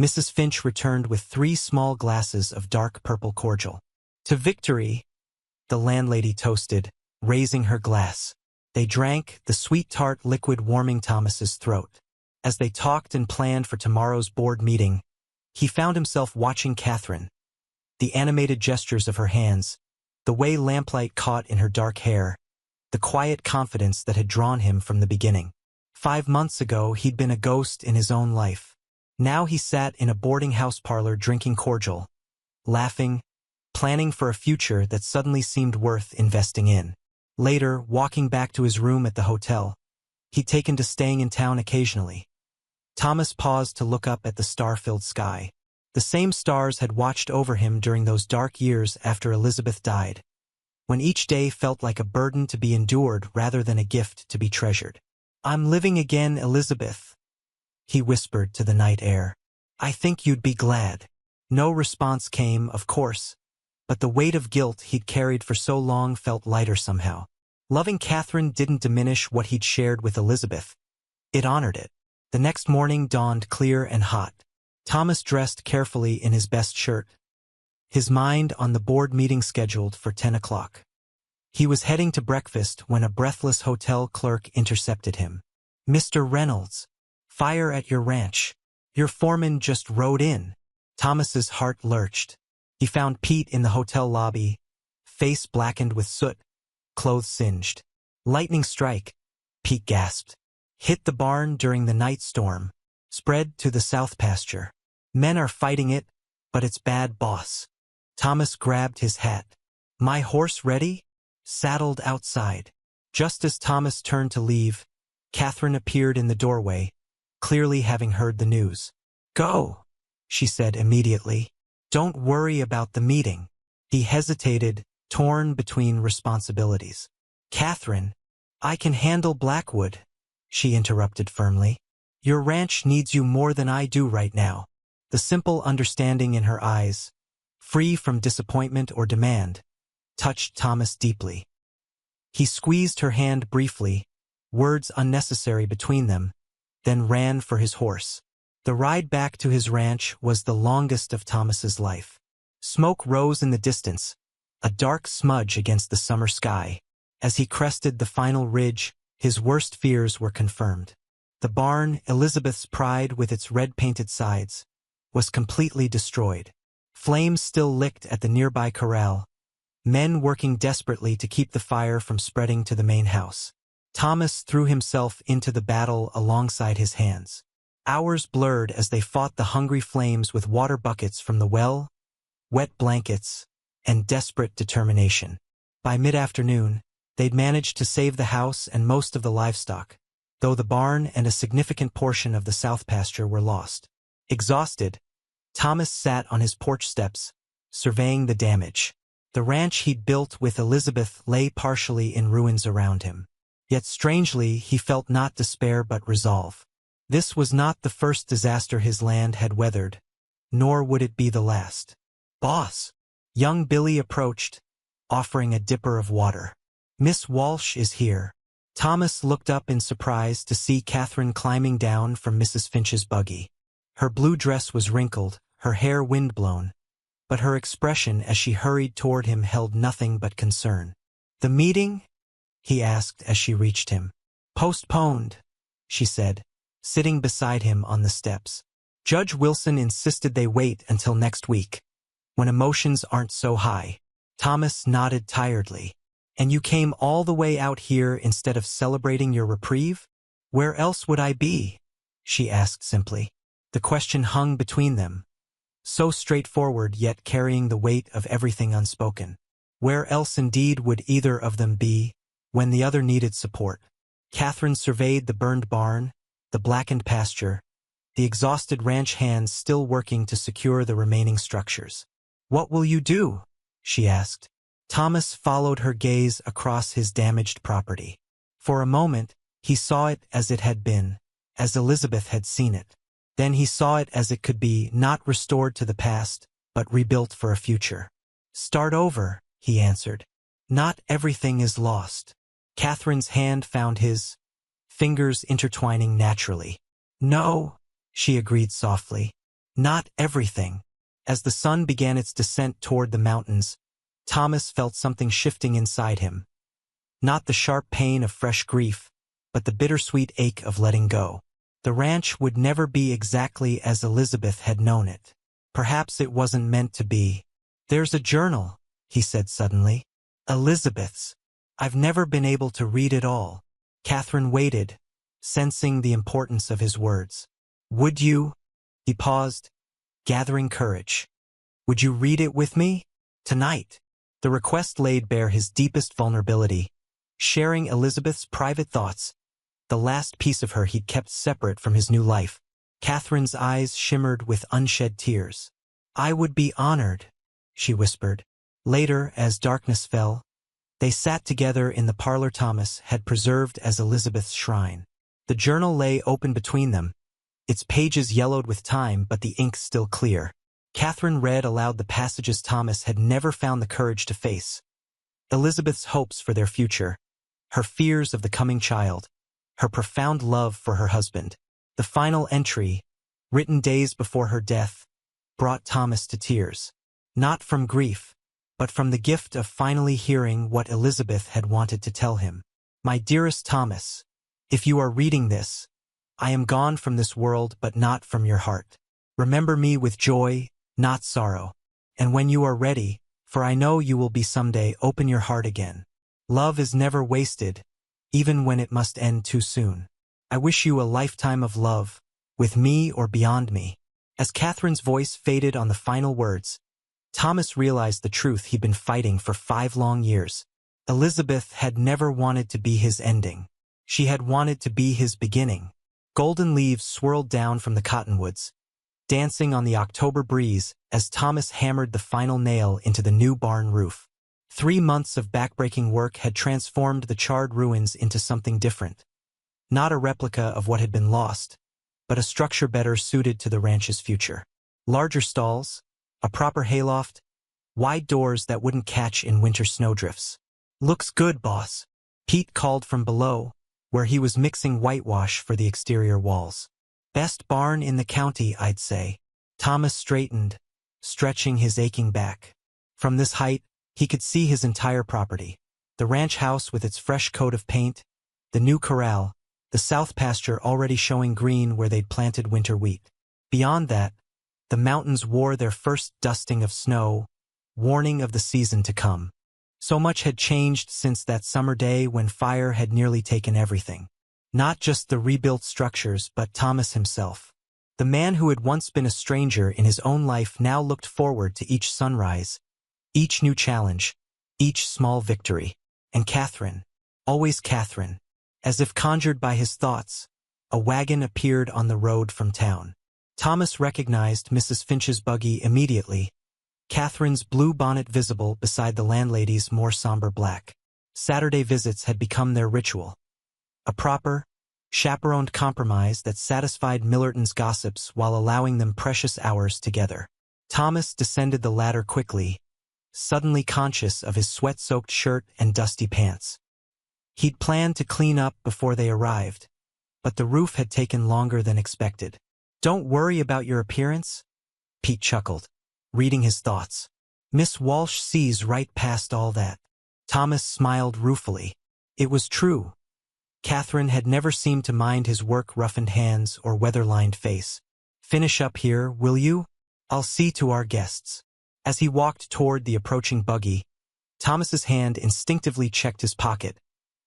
Mrs. Finch returned with 3 small glasses of dark purple cordial. To victory, the landlady toasted, raising her glass. They drank, the sweet tart liquid warming Thomas's throat. As they talked and planned for tomorrow's board meeting, he found himself watching Catherine, the animated gestures of her hands, The way lamplight caught in her dark hair, the quiet confidence that had drawn him from the beginning. 5 months ago, he'd been a ghost in his own life. Now he sat in a boarding house parlor drinking cordial, laughing, planning for a future that suddenly seemed worth investing in. Later, walking back to his room at the hotel, he'd taken to staying in town occasionally. Thomas paused to look up at the star-filled sky. The same stars had watched over him during those dark years after Elizabeth died, when each day felt like a burden to be endured rather than a gift to be treasured. "I'm living again, Elizabeth," he whispered to the night air. "I think you'd be glad." No response came, of course, but the weight of guilt he'd carried for so long felt lighter somehow. Loving Catherine didn't diminish what he'd shared with Elizabeth. It honored it. The next morning dawned clear and hot. Thomas dressed carefully in his best shirt, his mind on the board meeting scheduled for 10 o'clock. He was heading to breakfast when a breathless hotel clerk intercepted him. "Mr. Reynolds, fire at your ranch. Your foreman just rode in." Thomas's heart lurched. He found Pete in the hotel lobby, face blackened with soot, clothes singed. "Lightning strike," Pete gasped. "Hit the barn during the night storm. Spread to the south pasture. Men are fighting it, but it's bad, boss." Thomas grabbed his hat. "My horse ready?" "Saddled outside." Just as Thomas turned to leave, Catherine appeared in the doorway, clearly having heard the news. "Go," she said immediately. "Don't worry about the meeting." He hesitated, torn between responsibilities. "Catherine, I can handle Blackwood," she interrupted firmly. "Your ranch needs you more than I do right now." The simple understanding in her eyes, free from disappointment or demand, touched Thomas deeply. He squeezed her hand briefly, words unnecessary between them, then ran for his horse. The ride back to his ranch was the longest of Thomas's life. Smoke rose in the distance, a dark smudge against the summer sky. As he crested the final ridge, his worst fears were confirmed. The barn, Elizabeth's pride with its red-painted sides, was completely destroyed. Flames still licked at the nearby corral, men working desperately to keep the fire from spreading to the main house. Thomas threw himself into the battle alongside his hands. Hours blurred as they fought the hungry flames with water buckets from the well, wet blankets, and desperate determination. By mid-afternoon, they'd managed to save the house and most of the livestock, though the barn and a significant portion of the south pasture were lost. Exhausted, Thomas sat on his porch steps, surveying the damage. The ranch he'd built with Elizabeth lay partially in ruins around him. Yet strangely, he felt not despair but resolve. This was not the first disaster his land had weathered, nor would it be the last. "Boss," young Billy approached, offering a dipper of water. "Miss Walsh is here." Thomas looked up in surprise to see Catherine climbing down from Mrs. Finch's buggy. Her blue dress was wrinkled, her hair windblown, but her expression as she hurried toward him held nothing but concern. "The meeting?" he asked as she reached him. "Postponed," she said, sitting beside him on the steps. "Judge Wilson insisted they wait until next week, when emotions aren't so high." Thomas nodded tiredly. "And you came all the way out here instead of celebrating your reprieve?" "Where else would I be?" she asked simply. The question hung between them, so straightforward yet carrying the weight of everything unspoken. Where else indeed would either of them be, when the other needed support? Catherine surveyed the burned barn, the blackened pasture, the exhausted ranch hands still working to secure the remaining structures. "What will you do?" she asked. Thomas followed her gaze across his damaged property. For a moment, he saw it as it had been, as Elizabeth had seen it. Then he saw it as it could be, not restored to the past, but rebuilt for a future. "Start over," he answered. "Not everything is lost." Catherine's hand found his, fingers intertwining naturally. "No," she agreed softly. "Not everything." As the sun began its descent toward the mountains, Thomas felt something shifting inside him. Not the sharp pain of fresh grief, but the bittersweet ache of letting go. The ranch would never be exactly as Elizabeth had known it. Perhaps it wasn't meant to be. "There's a journal," he said suddenly. Elizabeth's. I've never been able to read it all. Catherine waited, sensing the importance of his words. Would you? He paused, gathering courage. Would you read it with me? Tonight. The request laid bare his deepest vulnerability, sharing Elizabeth's private thoughts, the last piece of her he'd kept separate from his new life. Catherine's eyes shimmered with unshed tears. I would be honored, she whispered. Later, as darkness fell, they sat together in the parlor Thomas had preserved as Elizabeth's shrine. The journal lay open between them, its pages yellowed with time but the ink still clear. Catherine read aloud the passages Thomas had never found the courage to face. Elizabeth's hopes for their future, her fears of the coming child, her profound love for her husband. The final entry, written days before her death, brought Thomas to tears. Not from grief, but from the gift of finally hearing what Elizabeth had wanted to tell him. My dearest Thomas, if you are reading this, I am gone from this world but not from your heart. Remember me with joy, not sorrow. And when you are ready, for I know you will be someday, open your heart again. Love is never wasted, even when it must end too soon. I wish you a lifetime of love, with me or beyond me. As Catherine's voice faded on the final words, Thomas realized the truth he'd been fighting for 5 long years. Elizabeth had never wanted to be his ending. She had wanted to be his beginning. Golden leaves swirled down from the cottonwoods, dancing on the October breeze as Thomas hammered the final nail into the new barn roof. 3 months of backbreaking work had transformed the charred ruins into something different. Not a replica of what had been lost, but a structure better suited to the ranch's future. Larger stalls, a proper hayloft, wide doors that wouldn't catch in winter snowdrifts. Looks good, boss, Pete called from below, where he was mixing whitewash for the exterior walls. Best barn in the county, I'd say. Thomas straightened, stretching his aching back. From this height, he could see his entire property. The ranch house with its fresh coat of paint, the new corral, the south pasture already showing green where they'd planted winter wheat. Beyond that, the mountains wore their first dusting of snow, warning of the season to come. So much had changed since that summer day when fire had nearly taken everything. Not just the rebuilt structures, but Thomas himself. The man who had once been a stranger in his own life now looked forward to each sunrise, each new challenge, each small victory. And Catherine, always Catherine, as if conjured by his thoughts, a wagon appeared on the road from town. Thomas recognized Mrs. Finch's buggy immediately, Catherine's blue bonnet visible beside the landlady's more somber black. Saturday visits had become their ritual. A proper, chaperoned compromise that satisfied Millerton's gossips while allowing them precious hours together. Thomas descended the ladder quickly, suddenly conscious of his sweat-soaked shirt and dusty pants. He'd planned to clean up before they arrived, but the roof had taken longer than expected. Don't worry about your appearance, Pete chuckled, reading his thoughts. Miss Walsh sees right past all that. Thomas smiled ruefully. It was true. Catherine had never seemed to mind his work-roughened hands or weather-lined face. Finish up here, will you? I'll see to our guests. As he walked toward the approaching buggy, Thomas's hand instinctively checked his pocket,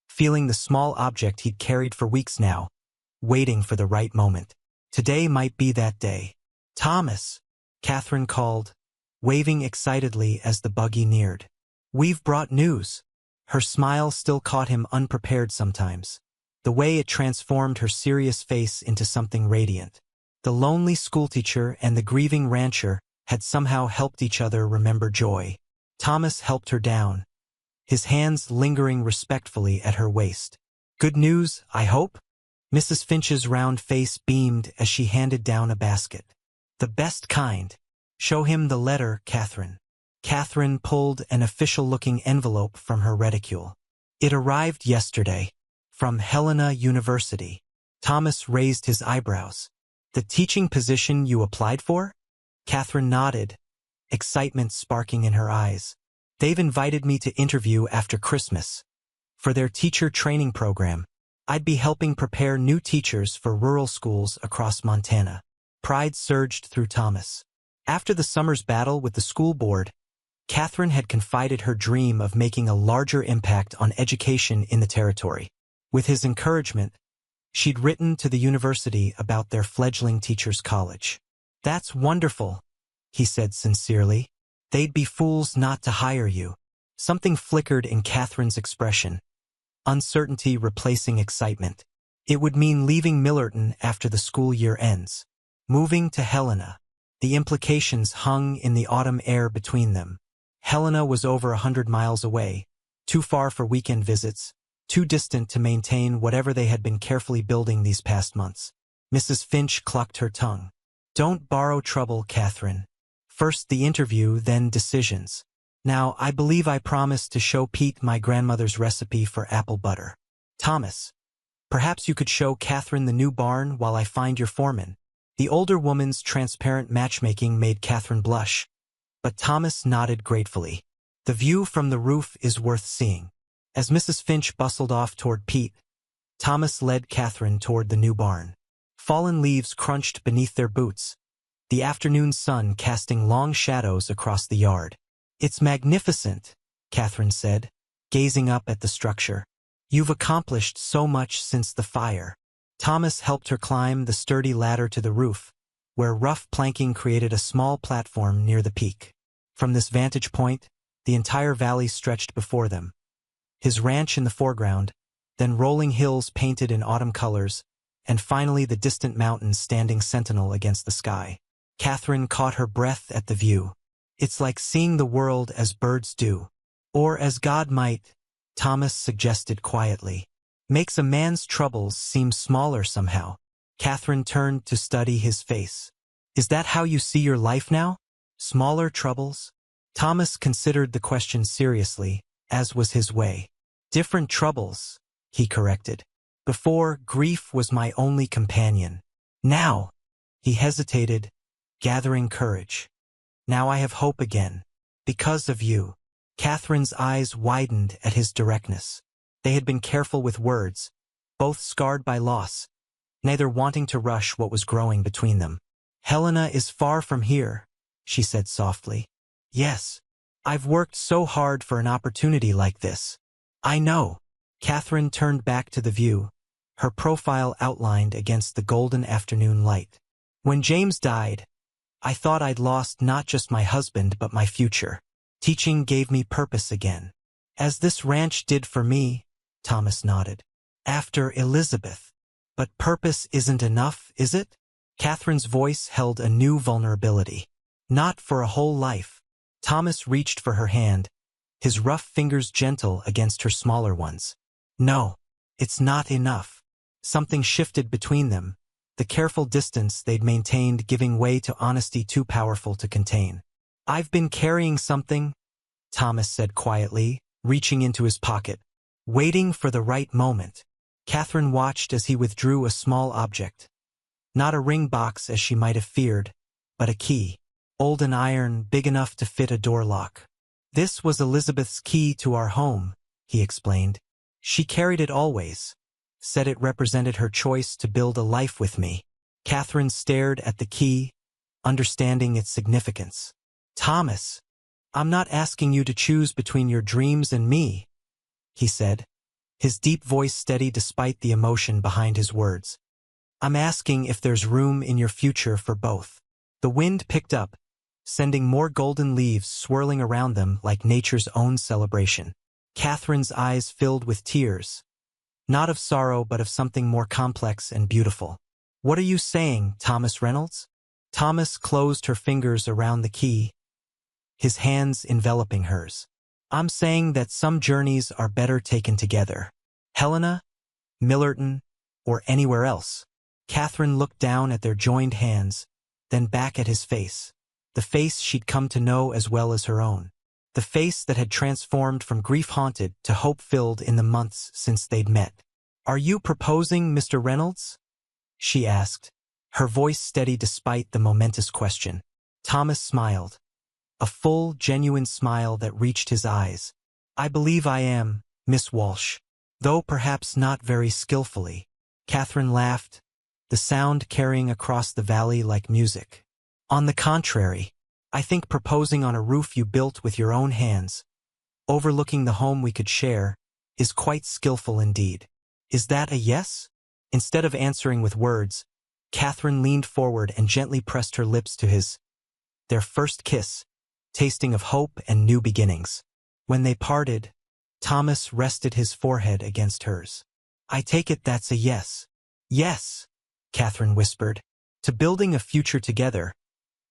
feeling the small object he'd carried for weeks now, waiting for the right moment. Today might be that day. Thomas, Catherine called, waving excitedly as the buggy neared. We've brought news. Her smile still caught him unprepared sometimes, the way it transformed her serious face into something radiant. The lonely schoolteacher and the grieving rancher had somehow helped each other remember joy. Thomas helped her down, his hands lingering respectfully at her waist. Good news, I hope? Mrs. Finch's round face beamed as she handed down a basket. The best kind. Show him the letter, Catherine. Catherine pulled an official-looking envelope from her reticule. It arrived yesterday, from Helena University. Thomas raised his eyebrows. The teaching position you applied for? Catherine nodded, excitement sparking in her eyes. They've invited me to interview after Christmas. For their teacher training program, I'd be helping prepare new teachers for rural schools across Montana. Pride surged through Thomas. After the summer's battle with the school board, Catherine had confided her dream of making a larger impact on education in the territory. With his encouragement, she'd written to the university about their fledgling teachers' college. "That's wonderful," he said sincerely. "They'd be fools not to hire you." Something flickered in Catherine's expression, uncertainty replacing excitement. It would mean leaving Millerton after the school year ends. Moving to Helena. The implications hung in the autumn air between them. Helena was over 100 miles away, too far for weekend visits, too distant to maintain whatever they had been carefully building these past months. Mrs. Finch clucked her tongue. "Don't borrow trouble, Catherine. First the interview, then decisions. Now, I believe I promised to show Pete my grandmother's recipe for apple butter. Thomas, perhaps you could show Catherine the new barn while I find your foreman." The older woman's transparent matchmaking made Catherine blush, but Thomas nodded gratefully. "The view from the roof is worth seeing." As Mrs. Finch bustled off toward Pete, Thomas led Catherine toward the new barn. Fallen leaves crunched beneath their boots, the afternoon sun casting long shadows across the yard. "It's magnificent," Catherine said, gazing up at the structure. "You've accomplished so much since the fire." Thomas helped her climb the sturdy ladder to the roof, where rough planking created a small platform near the peak. From this vantage point, the entire valley stretched before them. His ranch in the foreground, then rolling hills painted in autumn colors, and finally the distant mountains standing sentinel against the sky. Catherine caught her breath at the view. "It's like seeing the world as birds do. Or as God might," Thomas suggested quietly. "Makes a man's troubles seem smaller somehow." Catherine turned to study his face. "Is that how you see your life now? Smaller troubles?" Thomas considered the question seriously, as was his way. "Different troubles," he corrected. "Before, grief was my only companion. Now," he hesitated, gathering courage. "Now I have hope again. Because of you." Catherine's eyes widened at his directness. They had been careful with words, both scarred by loss, neither wanting to rush what was growing between them. "Helena is far from here," she said softly. "Yes. I've worked so hard for an opportunity like this." "I know." Catherine turned back to the view, her profile outlined against the golden afternoon light. "When James died, I thought I'd lost not just my husband but my future. Teaching gave me purpose again. As this ranch did for me," Thomas nodded. "After Elizabeth. But purpose isn't enough, is it?" Catherine's voice held a new vulnerability. "Not for a whole life." Thomas reached for her hand, his rough fingers gentle against her smaller ones. "No, it's not enough." Something shifted between them, the careful distance they'd maintained giving way to honesty too powerful to contain. "I've been carrying something," Thomas said quietly, reaching into his pocket. "Waiting for the right moment." Catherine watched as he withdrew a small object. Not a ring box as she might have feared, but a key. Old and iron, big enough to fit a door lock. "This was Elizabeth's key to our home," he explained. "She carried it always. Said it represented her choice to build a life with me." Catherine stared at the key, understanding its significance. "Thomas, I'm not asking you to choose between your dreams and me," he said, his deep voice steady despite the emotion behind his words. "I'm asking if there's room in your future for both." The wind picked up, sending more golden leaves swirling around them like nature's own celebration. Catherine's eyes filled with tears, not of sorrow but of something more complex and beautiful. "What are you saying, Thomas Reynolds?" Thomas closed her fingers around the key, his hands enveloping hers. "I'm saying that some journeys are better taken together. Helena, Millerton, or anywhere else." Catherine looked down at their joined hands, then back at his face, the face she'd come to know as well as her own, the face that had transformed from grief-haunted to hope-filled in the months since they'd met. "Are you proposing, Mr. Reynolds?" she asked, her voice steady despite the momentous question. Thomas smiled, a full, genuine smile that reached his eyes. "I believe I am, Miss Walsh, though perhaps not very skillfully." Catherine laughed, the sound carrying across the valley like music. "On the contrary, I think proposing on a roof you built with your own hands, overlooking the home we could share, is quite skillful indeed. Is that a yes? Instead of answering with words, Catherine leaned forward and gently pressed her lips to his. Their first kiss, tasting of hope and new beginnings. When they parted, Thomas rested his forehead against hers. I take it that's a yes. Yes, Catherine whispered, to building a future together,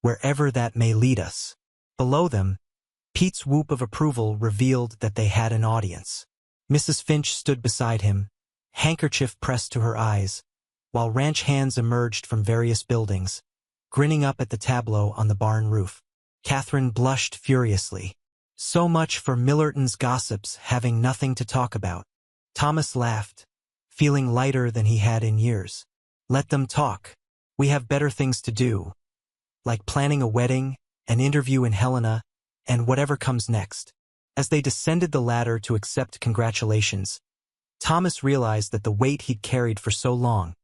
wherever that may lead us. Below them, Pete's whoop of approval revealed that they had an audience. Mrs. Finch stood beside him, handkerchief pressed to her eyes, while ranch hands emerged from various buildings, grinning up at the tableau on the barn roof. Catherine blushed furiously. So much for Millerton's gossips having nothing to talk about. Thomas laughed, feeling lighter than he had in years. Let them talk. We have better things to do, like planning a wedding, an interview in Helena, and whatever comes next. As they descended the ladder to accept congratulations, Thomas realized that the weight he'd carried for so long,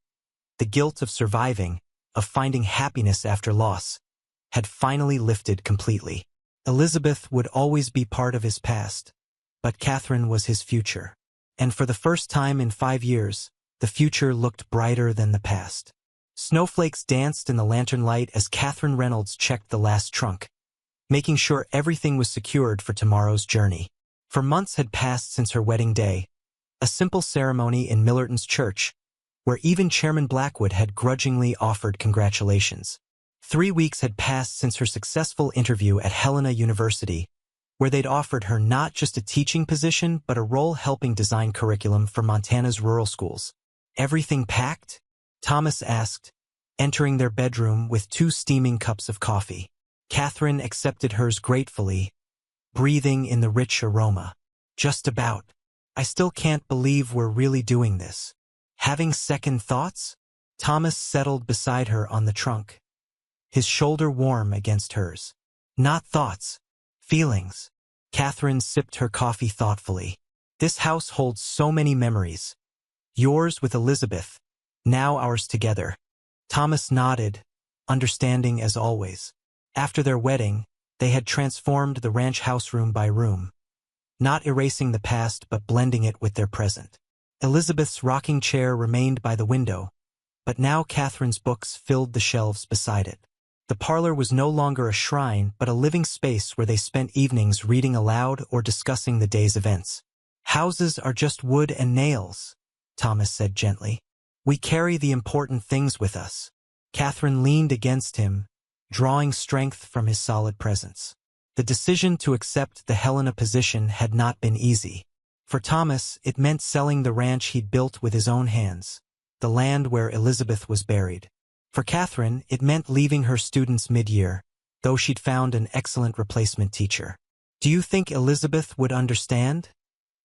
the guilt of surviving, of finding happiness after loss, had finally lifted completely. Elizabeth would always be part of his past, but Catherine was his future. And for the first time in 5 years, the future looked brighter than the past. Snowflakes danced in the lantern light as Catherine Reynolds checked the last trunk, making sure everything was secured for tomorrow's journey. For months had passed since her wedding day, a simple ceremony in Millerton's church, where even Chairman Blackwood had grudgingly offered congratulations. 3 weeks had passed since her successful interview at Helena University, where they'd offered her not just a teaching position but a role helping design curriculum for Montana's rural schools. Everything packed? Thomas asked, entering their bedroom with 2 steaming cups of coffee. Catherine accepted hers gratefully, breathing in the rich aroma. Just about. I still can't believe we're really doing this. Having second thoughts? Thomas settled beside her on the trunk, his shoulder warm against hers. Not thoughts, feelings. Catherine sipped her coffee thoughtfully. This house holds so many memories. Yours with Elizabeth, now ours together. Thomas nodded, understanding as always. After their wedding, they had transformed the ranch house room by room, not erasing the past but blending it with their present. Elizabeth's rocking chair remained by the window, but now Catherine's books filled the shelves beside it. The parlor was no longer a shrine but a living space where they spent evenings reading aloud or discussing the day's events. Houses are just wood and nails, Thomas said gently. We carry the important things with us. Catherine leaned against him, drawing strength from his solid presence. The decision to accept the Helena position had not been easy. For Thomas, it meant selling the ranch he'd built with his own hands, the land where Elizabeth was buried. For Catherine, it meant leaving her students mid-year, though she'd found an excellent replacement teacher. Do you think Elizabeth would understand?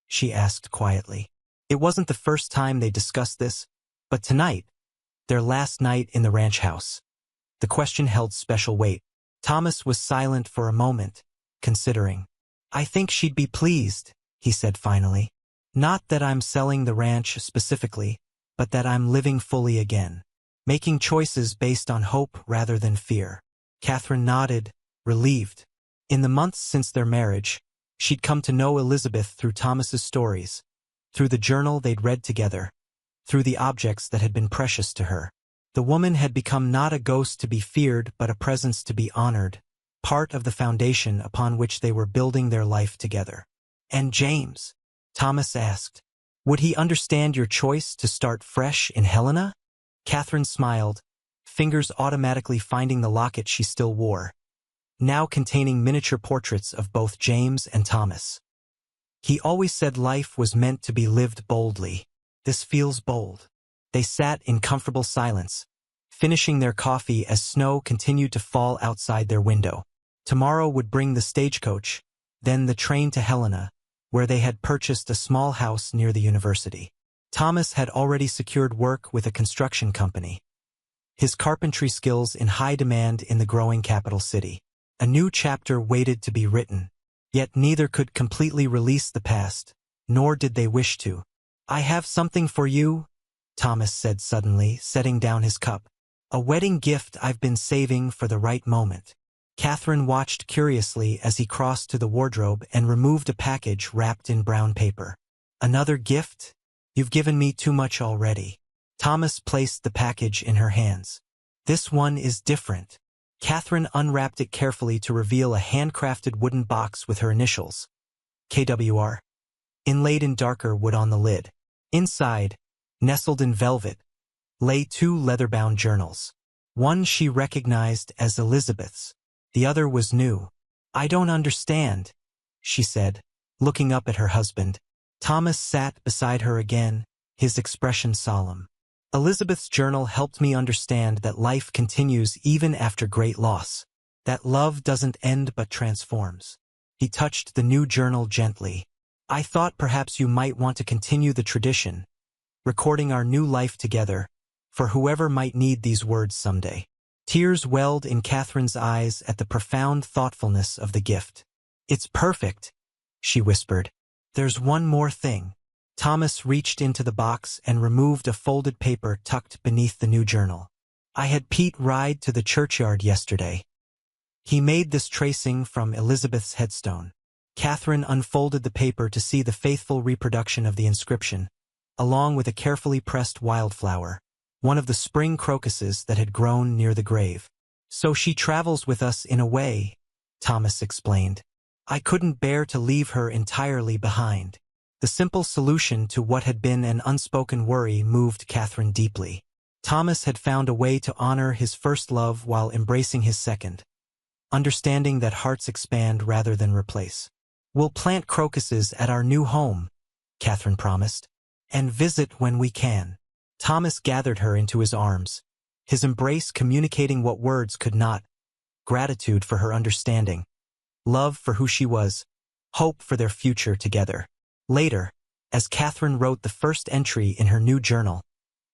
She asked quietly. It wasn't the first time they discussed this, but tonight, their last night in the ranch house, the question held special weight. Thomas was silent for a moment, considering. I think she'd be pleased, he said finally. Not that I'm selling the ranch specifically, but that I'm living fully again, making choices based on hope rather than fear. Catherine nodded, relieved. In the months since their marriage, she'd come to know Elizabeth through Thomas's stories, through the journal they'd read together, through the objects that had been precious to her. The woman had become not a ghost to be feared but a presence to be honored, part of the foundation upon which they were building their life together. And James? Thomas asked. Would he understand your choice to start fresh in Helena? Catherine smiled, fingers automatically finding the locket she still wore, now containing miniature portraits of both James and Thomas. He always said life was meant to be lived boldly. This feels bold. They sat in comfortable silence, finishing their coffee as snow continued to fall outside their window. Tomorrow would bring the stagecoach, then the train to Helena, where they had purchased a small house near the university. Thomas had already secured work with a construction company, his carpentry skills in high demand in the growing capital city. A new chapter waited to be written, yet neither could completely release the past, nor did they wish to. I have something for you, Thomas said suddenly, setting down his cup. A wedding gift I've been saving for the right moment. Catherine watched curiously as he crossed to the wardrobe and removed a package wrapped in brown paper. Another gift? You've given me too much already. Thomas placed the package in her hands. This one is different. Catherine unwrapped it carefully to reveal a handcrafted wooden box with her initials, KWR, inlaid in darker wood on the lid. Inside, nestled in velvet, lay 2 leather-bound journals. One she recognized as Elizabeth's. The other was new. I don't understand, she said, looking up at her husband. Thomas sat beside her again, his expression solemn. Elizabeth's journal helped me understand that life continues even after great loss, that love doesn't end but transforms. He touched the new journal gently. I thought perhaps you might want to continue the tradition, recording our new life together, for whoever might need these words someday. Tears welled in Catherine's eyes at the profound thoughtfulness of the gift. It's perfect, she whispered. There's one more thing. Thomas reached into the box and removed a folded paper tucked beneath the new journal. I had Pete ride to the churchyard yesterday. He made this tracing from Elizabeth's headstone. Catherine unfolded the paper to see the faithful reproduction of the inscription, along with a carefully pressed wildflower, one of the spring crocuses that had grown near the grave. So she travels with us in a way, Thomas explained. I couldn't bear to leave her entirely behind. The simple solution to what had been an unspoken worry moved Catherine deeply. Thomas had found a way to honor his first love while embracing his second, understanding that hearts expand rather than replace. We'll plant crocuses at our new home, Catherine promised, and visit when we can. Thomas gathered her into his arms, his embrace communicating what words could not, gratitude for her understanding, love for who she was, hope for their future together. Later, as Catherine wrote the first entry in her new journal,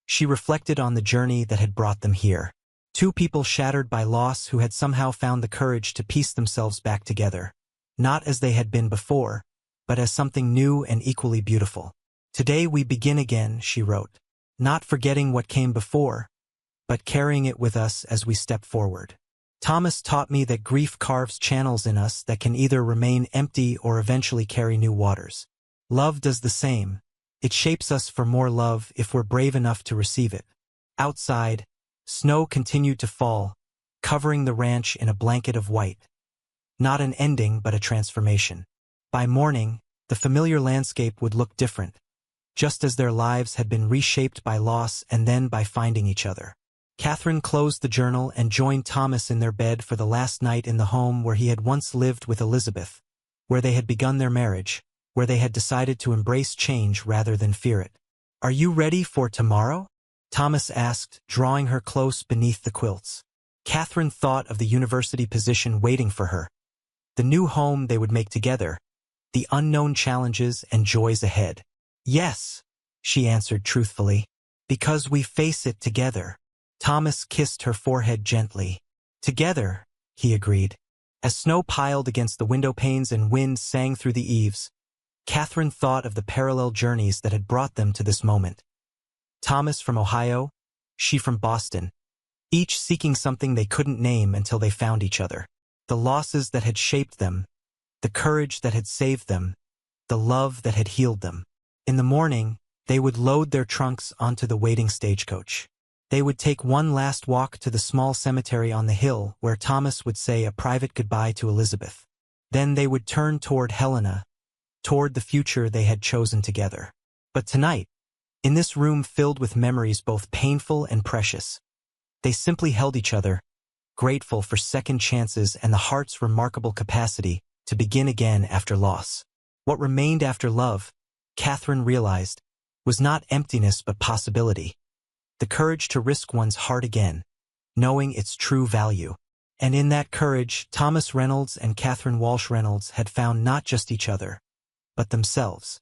she reflected on the journey that had brought them here. 2 people shattered by loss who had somehow found the courage to piece themselves back together, not as they had been before, but as something new and equally beautiful. Today we begin again, she wrote, not forgetting what came before, but carrying it with us as we step forward. Thomas taught me that grief carves channels in us that can either remain empty or eventually carry new waters. Love does the same. It shapes us for more love if we're brave enough to receive it. Outside, snow continued to fall, covering the ranch in a blanket of white. Not an ending, but a transformation. By morning, the familiar landscape would look different, just as their lives had been reshaped by loss and then by finding each other. Catherine closed the journal and joined Thomas in their bed for the last night in the home where he had once lived with Elizabeth, where they had begun their marriage, where they had decided to embrace change rather than fear it. Are you ready for tomorrow? Thomas asked, drawing her close beneath the quilts. Catherine thought of the university position waiting for her, the new home they would make together, the unknown challenges and joys ahead. Yes, she answered truthfully, because we face it together. Thomas kissed her forehead gently. Together, he agreed. As snow piled against the window panes and wind sang through the eaves, Catherine thought of the parallel journeys that had brought them to this moment. Thomas from Ohio, she from Boston, each seeking something they couldn't name until they found each other. The losses that had shaped them, the courage that had saved them, the love that had healed them. In the morning, they would load their trunks onto the waiting stagecoach. They would take one last walk to the small cemetery on the hill where Thomas would say a private goodbye to Elizabeth. Then they would turn toward Helena, toward the future they had chosen together. But tonight, in this room filled with memories both painful and precious, they simply held each other, grateful for second chances and the heart's remarkable capacity to begin again after loss. What remained after love, Catherine realized, was not emptiness but possibility. The courage to risk one's heart again, knowing its true value. And in that courage, Thomas Reynolds and Catherine Walsh Reynolds had found not just each other, but themselves.